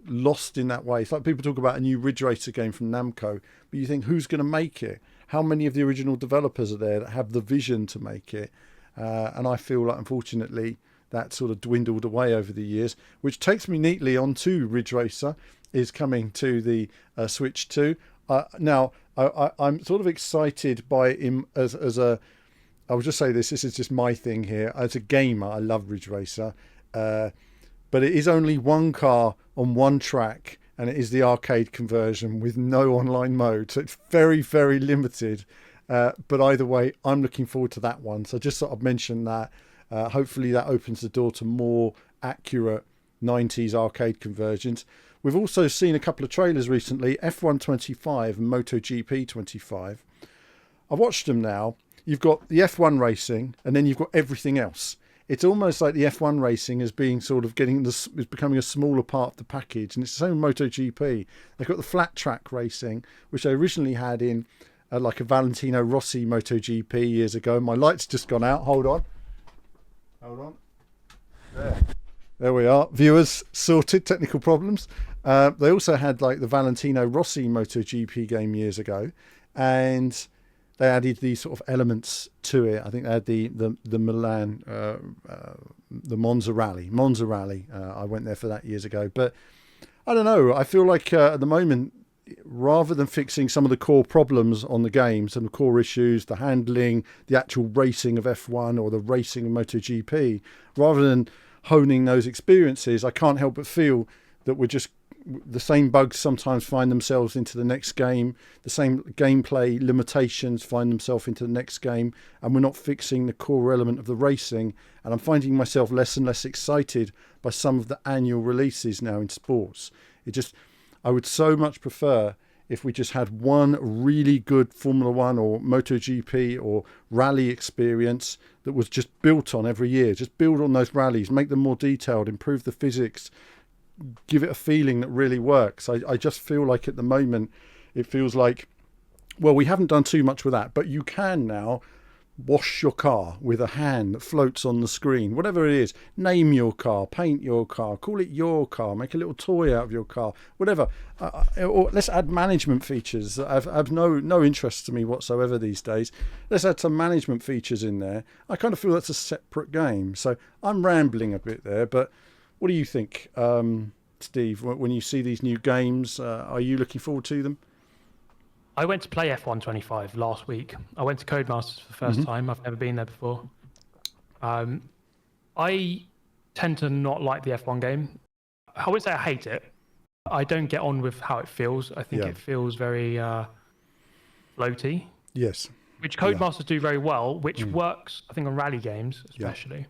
lost in that way. It's like people talk about a new Ridge Racer game from Namco, but you think, who's going to make it? How many of the original developers are there that have the vision to make it? And I feel like, unfortunately, that sort of dwindled away over the years, which takes me neatly on to Ridge Racer is coming to the Switch 2. Now, I'm sort of excited by him as a... I will just say this is just my thing here. As a gamer, I love Ridge Racer. But it is only one car on one track, and it is the arcade conversion with no online mode. So it's very, very limited. But either way, I'm looking forward to that one. So just sort of mention that. Hopefully that opens the door to more accurate 90s arcade conversions. We've also seen a couple of trailers recently, F1 25 and MotoGP 25. I've watched them now. You've got the F1 racing, and then you've got everything else. It's almost like the F1 racing is being sort of is becoming a smaller part of the package. And it's the same with MotoGP. They've got the flat track racing, which they originally had in like a Valentino Rossi MotoGP years ago. My light's just gone out. Hold on. There we are. Viewers, sorted. Technical problems. They also had like the Valentino Rossi MotoGP game years ago. And they added these sort of elements to it. I think they had the Milan, the Monza Rally. I went there for that years ago. But I don't know. I feel like at the moment, rather than fixing some of the core problems on the games and the core issues, the handling, the actual racing of F1 or the racing of MotoGP, rather than honing those experiences, I can't help but feel that the same bugs sometimes find themselves into the next game, the same gameplay limitations find themselves into the next game, and we're not fixing the core element of the racing. And I'm finding myself less and less excited by some of the annual releases now in sports. I would so much prefer if we just had one really good Formula One or MotoGP or rally experience that was just built on every year. Just build on those rallies, make them more detailed, improve the physics, give it a feeling that really works. I just feel like at the moment it feels like, well, we haven't done too much with that, but you can now wash your car with a hand that floats on the screen, whatever it is. Name your car, paint your car, call it your car, make a little toy out of your car, whatever. Or let's add management features that have no interest to me whatsoever these days. Let's add some management features in there. I kind of feel that's a separate game. So I'm rambling a bit there, but what do you think, Steve, when you see these new games? Are you looking forward to them? I went to play F1 25 last week. I went to Codemasters for the first time. I've never been there before. I tend to not like the F1 game. I wouldn't say I hate it. I don't get on with how it feels. I think it feels very floaty. Yes. Which Codemasters do very well, which works, I think, on rally games especially.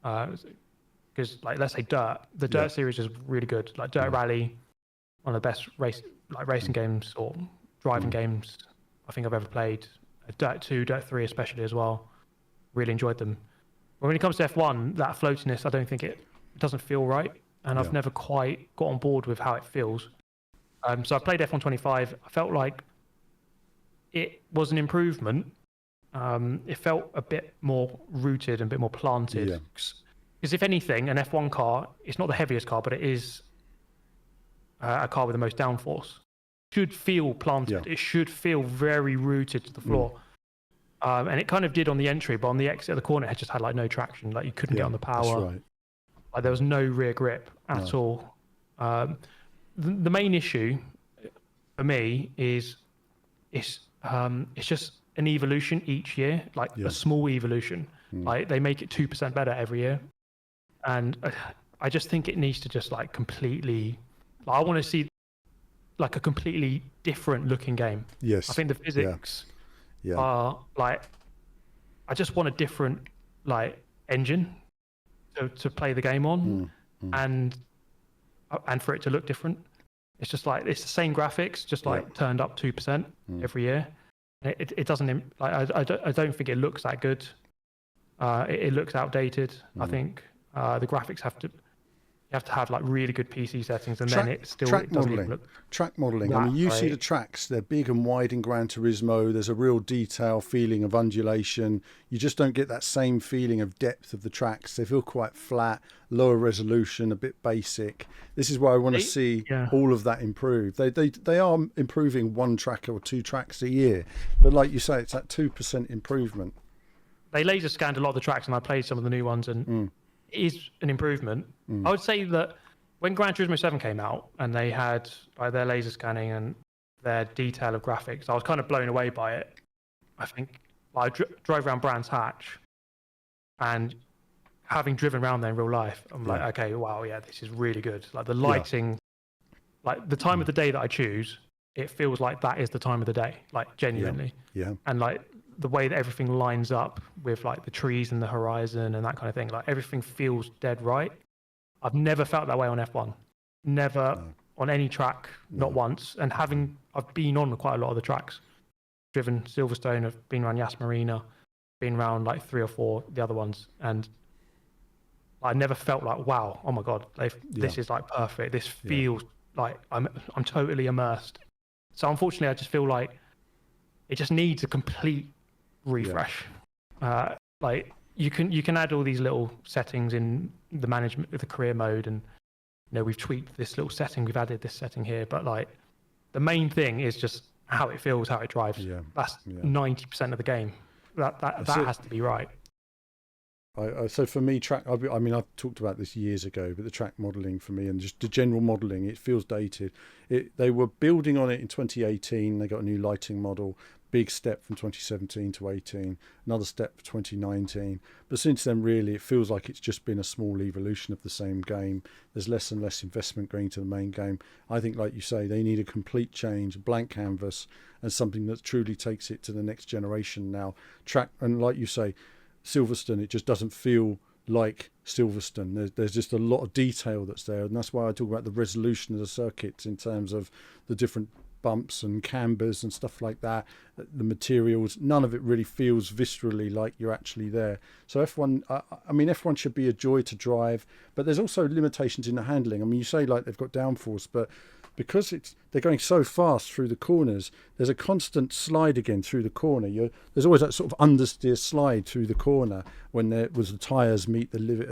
Because, like, let's say Dirt. The Dirt series is really good. Like Dirt Rally, one of the best racing games or driving games I think I've ever played. Dirt 2, Dirt 3 especially as well. Really enjoyed them. But when it comes to F1, that floatiness, I don't think it doesn't feel right. And I've never quite got on board with how it feels. So I played F1 25. I felt like it was an improvement. It felt a bit more rooted and a bit more planted. Yeah. Because if anything, an F1 car, it's not the heaviest car, but it is a car with the most downforce. It should feel planted. Yeah. It should feel very rooted to the floor. And it kind of did on the entry, but on the exit of the corner, it just had like no traction. Like you couldn't get on the power. That's right. Like there was no rear grip at all. The main issue for me is it's just an evolution each year, like a small evolution. Like they make it 2% better every year, and I just think it needs to just like completely. Like, I want to see like a completely different looking game. Yes. I think the physics are like. I just want a different like engine to play the game on, and for it to look different. It's just like it's the same graphics, just like turned up 2% every year. It doesn't like I don't think it looks that good. It looks outdated. I think the graphics you have to have like really good PC settings, and then it doesn't even look. Track modeling. I mean, you see the tracks; they're big and wide in Gran Turismo. There's a real detail, feeling of undulation. You just don't get that same feeling of depth of the tracks. They feel quite flat, lower resolution, a bit basic. This is why I want to see all of that improve. They are improving one track or two tracks a year, but like you say, it's that 2% improvement. They laser scanned a lot of the tracks, and I played some of the new ones, and it is an improvement. I would say that when Gran Turismo 7 came out and they had their laser scanning and their detail of graphics, I was kind of blown away by it. I think I drove around Brands Hatch, and having driven around there in real life, I'm like, okay, wow, yeah, this is really good. Like the lighting, like the time of the day that I choose, it feels like that is the time of the day, like genuinely. And like the way that everything lines up with like the trees and the horizon and that kind of thing, like everything feels dead right. I've never felt that way on F1. Never on any track, not once. And I've been on quite a lot of the tracks. Driven Silverstone, I've been around Yas Marina, been around like 3 or 4 the other ones, and I never felt like, wow, oh my god, this is like perfect. This feels like I'm totally immersed. So unfortunately, I just feel like it just needs a complete refresh. Like you can add all these little settings in the management, the career mode, and we've tweaked this little setting, we've added this setting here, but like the main thing is just how it feels, how it drives. That's 90% of the game. That has to be right. So for me, I mean, I've talked about this years ago, but the track modelling for me and just the general modelling, it feels dated. They were building on it in 2018. They got a new lighting model, big step from 2017 to 18, another step for 2019. But since then, really, it feels like it's just been a small evolution of the same game. There's less and less investment going to the main game. I think, like you say, they need a complete change, a blank canvas, and something that truly takes it to the next generation now. And like you say, Silverstone, it just doesn't feel like Silverstone. There's just a lot of detail that's there, and that's why I talk about the resolution of the circuits in terms of the different bumps and cambers and stuff like that, the materials. None of it really feels viscerally like you're actually there. So F1, I mean, F1 should be a joy to drive, but there's also limitations in the handling. I mean, you say like they've got downforce, but because they're going so fast through the corners, there's a constant slide again through the corner. There's always that sort of understeer slide through the corner when the tyres meet the limit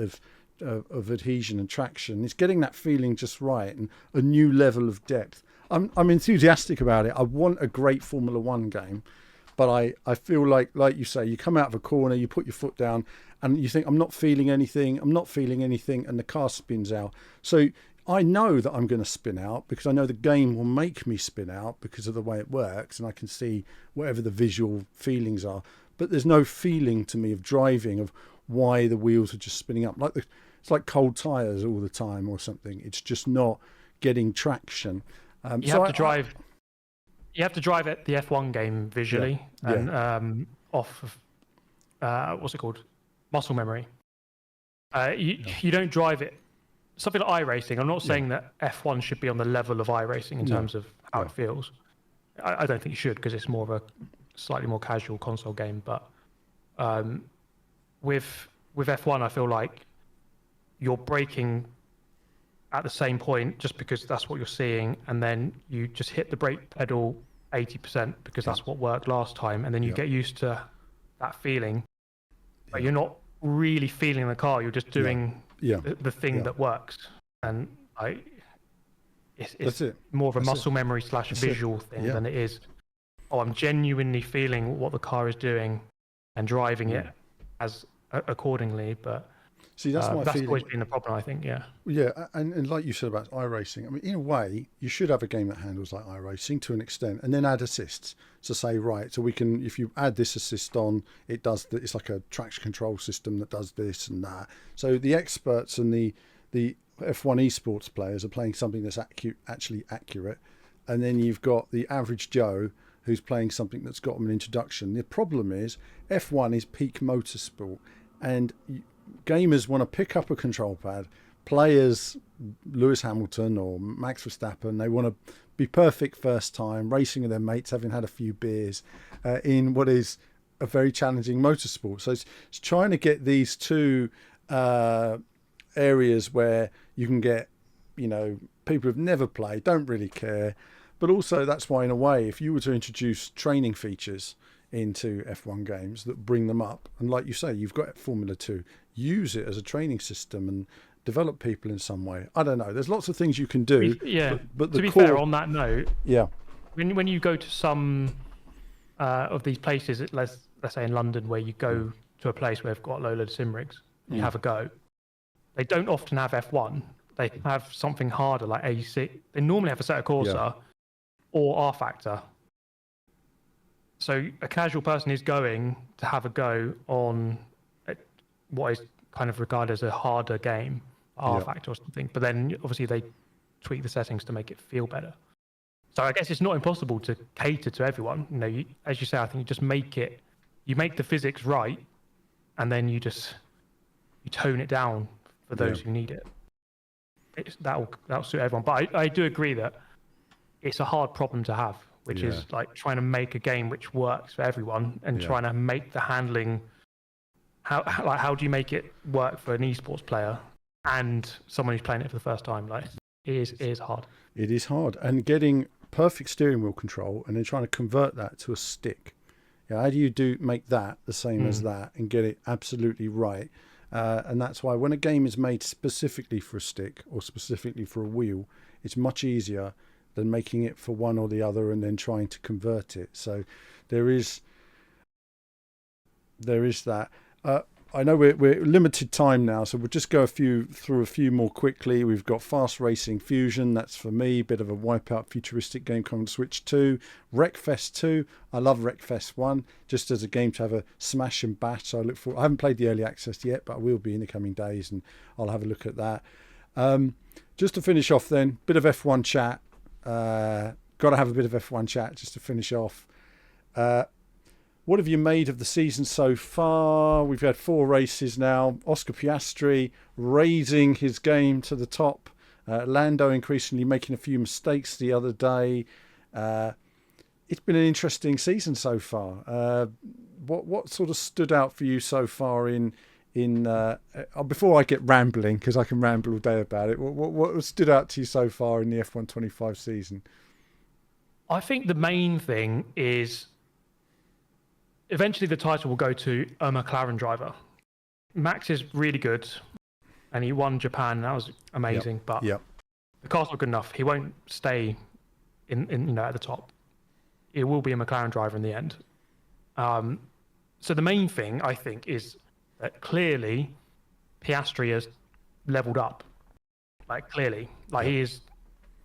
of adhesion and traction. It's getting that feeling just right and a new level of depth. I'm enthusiastic about it. I want a great Formula One game, but I feel like you say, you come out of a corner, you put your foot down, and you think, I'm not feeling anything, and the car spins out. So I know that I'm going to spin out because I know the game will make me spin out because of the way it works, and I can see whatever the visual feelings are. But there's no feeling to me of driving, of why the wheels are just spinning up. It's like cold tyres all the time or something. It's just not getting traction. You have to drive at the F1 game visually and off of what's it called, muscle memory. You don't drive it. Something like iRacing. I'm not saying that F1 should be on the level of iRacing in terms of how it feels. I don't think it should, because it's more of a slightly more casual console game. But with F1, I feel like you're braking at the same point just because that's what you're seeing, and then you just hit the brake pedal 80% because that's what worked last time, and then you get used to that feeling, but you're not really feeling the car. You're just doing the thing that works, and it's more of a muscle memory / visual thing than it is, I'm genuinely feeling what the car is doing and driving it as accordingly. But See, that's my That's feeling. always been the problem, I think. Yeah. Yeah, and like you said about iRacing, I mean, in a way, you should have a game that handles like iRacing to an extent, and then add assists to say, right, so we can, if you add this assist on, it does. It's like a traction control system that does this and that. So the experts and the F1 esports players are playing something that's actually accurate, and then you've got the average Joe who's playing something that's got them an introduction. The problem is F1 is peak motorsport, and gamers want to pick up a control pad, play as Lewis Hamilton or Max Verstappen. They want to be perfect first time, racing with their mates, having had a few beers in what is a very challenging motorsport. So it's trying to get these two areas where you can get, people who've never played, don't really care. But also that's why, in a way, if you were to introduce training features into F1 games that bring them up, and like you say, you've got Formula 2, use it as a training system and develop people in some way. I don't know. There's lots of things you can do. But to be fair, on that note, yeah, when you go to some of these places, let's say in London, where you go to a place where they've got a load of sim rigs, and you have a go. They don't often have F1. They have something harder like A6. They normally have Assetto Corsa or R Factor. So a casual person is going to have a go on what is kind of regarded as a harder game, R Factor or something. But then obviously they tweak the settings to make it feel better. So I guess it's not impossible to cater to everyone. As you say, I think you just make the physics right, and then you tone it down for those who need it. That'll suit everyone. But I do agree that it's a hard problem to have, which is like trying to make a game which works for everyone and trying to make the handling. How do you make it work for an esports player and someone who's playing it for the first time? Like it is hard. It is hard, and getting perfect steering wheel control and then trying to convert that to a stick. How do you make that the same as that and get it absolutely right? And that's why when a game is made specifically for a stick or specifically for a wheel, it's much easier than making it for one or the other and then trying to convert it. So there is that. I know we're limited time now, so we'll just go through a few more quickly. We've got Fast Racing Fusion. That's for me, bit of a wipeout futuristic game coming to Switch 2. Wreckfest 2. I love Wreckfest 1, just as a game to have a smash and bash. So I haven't played the early access yet, but I will be in the coming days, and I'll have a look at that. Just to finish off then, bit of F1 chat. Got to have a bit of F1 chat just to finish off. What have you made of the season so far? We've had 4 races now. Oscar Piastri raising his game to the top. Lando increasingly making a few mistakes the other day. It's been an interesting season so far. What sort of stood out for you so far in before I get rambling, because I can ramble all day about it, what stood out to you so far in the F1 25 season? I think the main thing is eventually the title will go to a McLaren driver. Max is really good, and he won Japan. That was amazing. But the car's not good enough. He won't stay in at the top. It will be a McLaren driver in the end. So the main thing I think is that clearly Piastri has leveled up. He is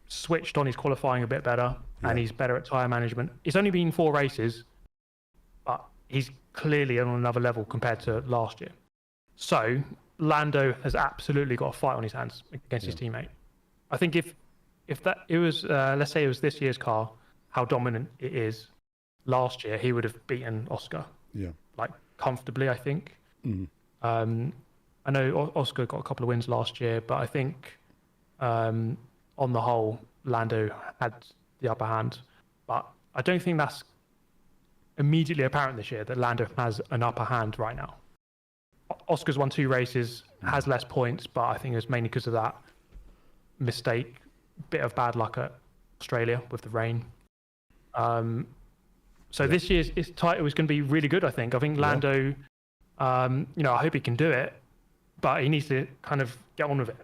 switched on his qualifying a bit better, and he's better at tyre management. It's only been 4 races, but he's clearly on another level compared to last year. So Lando has absolutely got a fight on his hands against his teammate. I think if it was let's say it was this year's car, how dominant it is last year, he would have beaten Oscar. Comfortably, I think. I know Oscar got a couple of wins last year, but I think on the whole, Lando had the upper hand. But I don't think that's immediately apparent this year that Lando has an upper hand right now. Oscar's won 2 races, has less points, but I think it was mainly because of that mistake, bit of bad luck at Australia with the rain. So this year's title is going to be really good, I think. I think Lando, I hope he can do it, but he needs to kind of get on with it.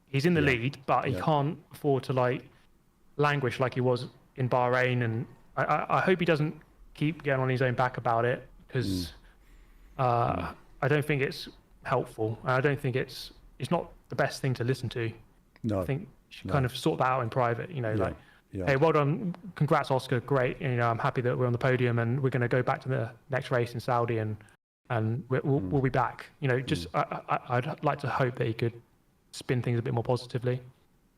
He's in the lead, but he can't afford to languish like he was in Bahrain. And I hope he doesn't keep getting on his own back about it, because I don't think it's helpful. I don't think it's not the best thing to listen to. No, I think you should kind of sort that out in private. Hey, well done, congrats, Oscar, great. I'm happy that we're on the podium, and we're going to go back to the next race in Saudi, and we'll be back. I'd like to hope that he could spin things a bit more positively.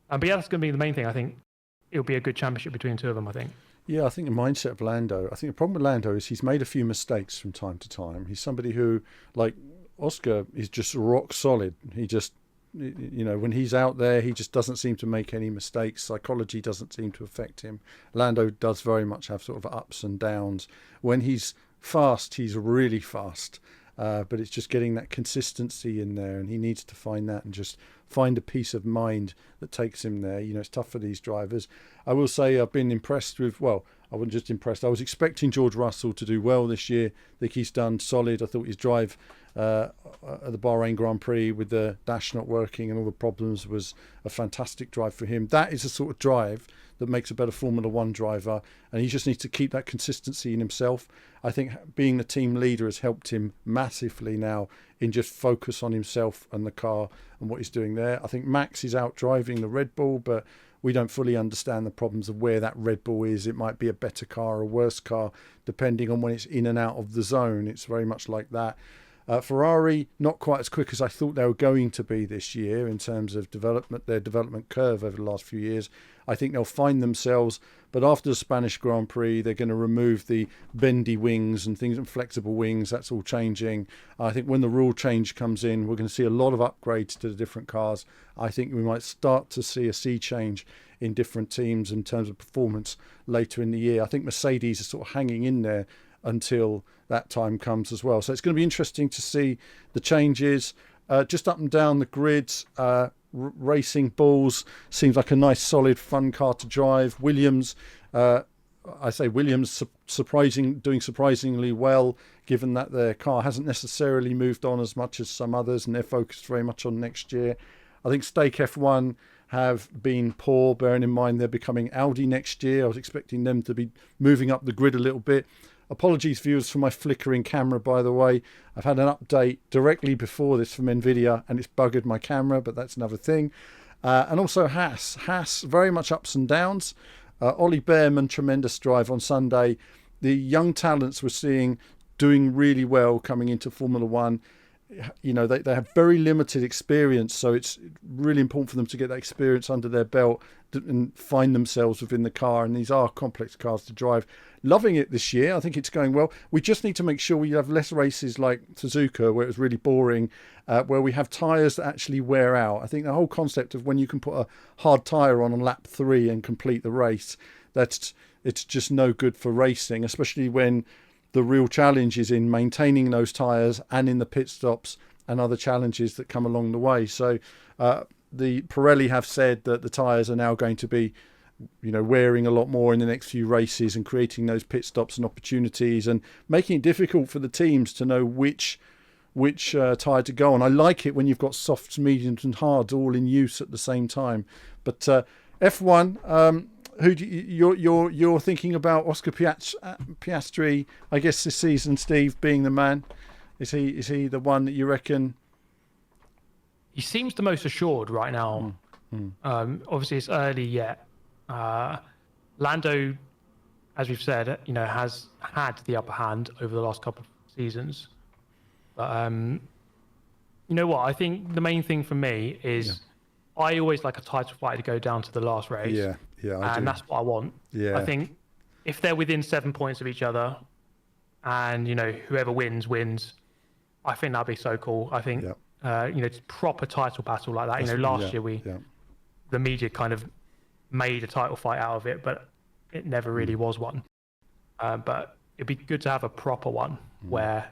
But yeah, that's going to be the main thing. I think it'll be a good championship between the two of them, I think. Yeah, I think the mindset of Lando, I think the problem with Lando is he's made a few mistakes from time to time. He's somebody who, like Oscar, is just rock solid. He just, when he's out there, he just doesn't seem to make any mistakes. Psychology doesn't seem to affect him. Lando does very much have sort of ups and downs. When he's fast, he's really fast. But it's just getting that consistency in there, and he needs to find that and just find a peace of mind that takes him there. It's tough for these drivers. I will say I've been impressed with, I wasn't just impressed. I was expecting George Russell to do well this year. I think he's done solid. I thought his drive at the Bahrain Grand Prix with the dash not working and all the problems was a fantastic drive for him. That is the sort of drive that makes a better Formula One driver, and he just needs to keep that consistency in himself. I think being the team leader has helped him massively now in just focus on himself and the car and what he's doing there. I think Max is out driving the Red Bull, but we don't fully understand the problems of where that Red Bull is. It might be a better car or a worse car, depending on when it's in and out of the zone. It's very much like that. Ferrari, not quite as quick as I thought they were going to be this year in terms of development, their development curve over the last few years. I think they'll find themselves, but after the Spanish Grand Prix, they're going to remove the bendy wings and things and flexible wings. That's all changing. I think when the rule change comes in, we're going to see a lot of upgrades to the different cars. I think we might start to see a sea change in different teams in terms of performance later in the year. I think Mercedes is sort of hanging in there until that time comes as well. So it's going to be interesting to see the changes just up and down the grids. Racing Bulls seems like a nice, solid, fun car to drive. Williams, doing surprisingly well, given that their car hasn't necessarily moved on as much as some others, and they're focused very much on next year. I think Stake F1 have been poor, bearing in mind they're becoming Audi next year. I was expecting them to be moving up the grid a little bit. Apologies, viewers, for my flickering camera, by the way. I've had an update directly before this from NVIDIA, and it's buggered my camera, but that's another thing. And also Haas. Haas, very much ups and downs. Ollie Behrman, tremendous drive on Sunday. The young talents we're seeing doing really well coming into Formula One. They have very limited experience, so it's really important for them to get that experience under their belt and find themselves within the car, and these are complex cars to drive. Loving it this year. I think it's going well. We just need to make sure we have less races like Suzuka, where it was really boring, where we have tyres that actually wear out. I think the whole concept of when you can put a hard tyre on lap 3 and complete the race, it's just no good for racing, especially when the real challenge is in maintaining those tyres and in the pit stops and other challenges that come along the way. So the Pirelli have said that the tyres are now going to be wearing a lot more in the next few races and creating those pit stops and opportunities and making it difficult for the teams to know which tyre to go on. I like it when you've got softs, mediums and hards all in use at the same time. But F1, who do you're thinking about? Oscar Piastri, I guess, this season, Steve, being the man. Is he the one that you reckon? He seems the most assured right now. Obviously, it's early yet. Lando, as we've said, has had the upper hand over the last couple of seasons. But you know what? I think the main thing for me is I always like a title fight to go down to the last race. Yeah, I do. That's what I want. Yeah. I think if they're within 7 points of each other, and whoever wins, I think that'd be so cool. I think it's proper title battle like that. Last year the media kind of made a title fight out of it, but it never really was one. But it'd be good to have a proper one where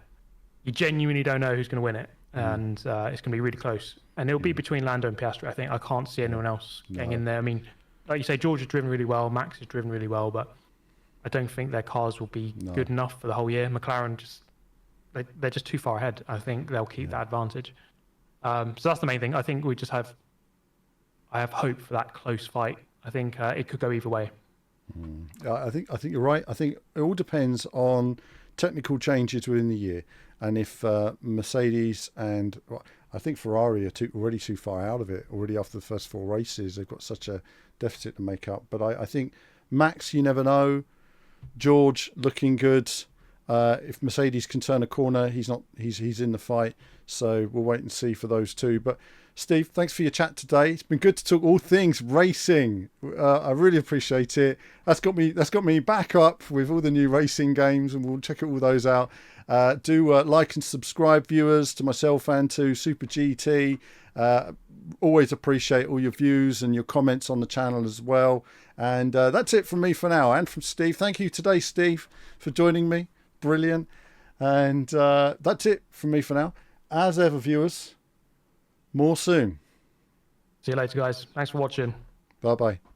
you genuinely don't know who's going to win it, and it's going to be really close. And it'll be between Lando and Piastri. I think I can't see anyone else getting in there. I mean, like you say, George has driven really well, Max has driven really well, but I don't think their cars will be good enough for the whole year. McLaren they're just too far ahead. I think they'll keep that advantage. So that's the main thing. I think I have hope for that close fight. I think it could go either way. I think you're right. I think it all depends on technical changes within the year. And if Mercedes and I think Ferrari are already too far out of it, already after the first 4 races, they've got such a deficit to make up. But I think Max, you never know. George looking good. If Mercedes can turn a corner, he's in the fight. So we'll wait and see for those two. But Steve, thanks for your chat today. It's been good to talk all things racing. I really appreciate it. That's got me back up with all the new racing games, and we'll check all those out. Do like and subscribe, viewers, to myself and to Super GT. Always appreciate all your views and your comments on the channel as well. And that's it from me for now, and from Steve. Thank you today, Steve, for joining me. Brilliant. And that's it from me for now. As ever, viewers, more soon. See you later, guys. Thanks for watching. Bye-bye.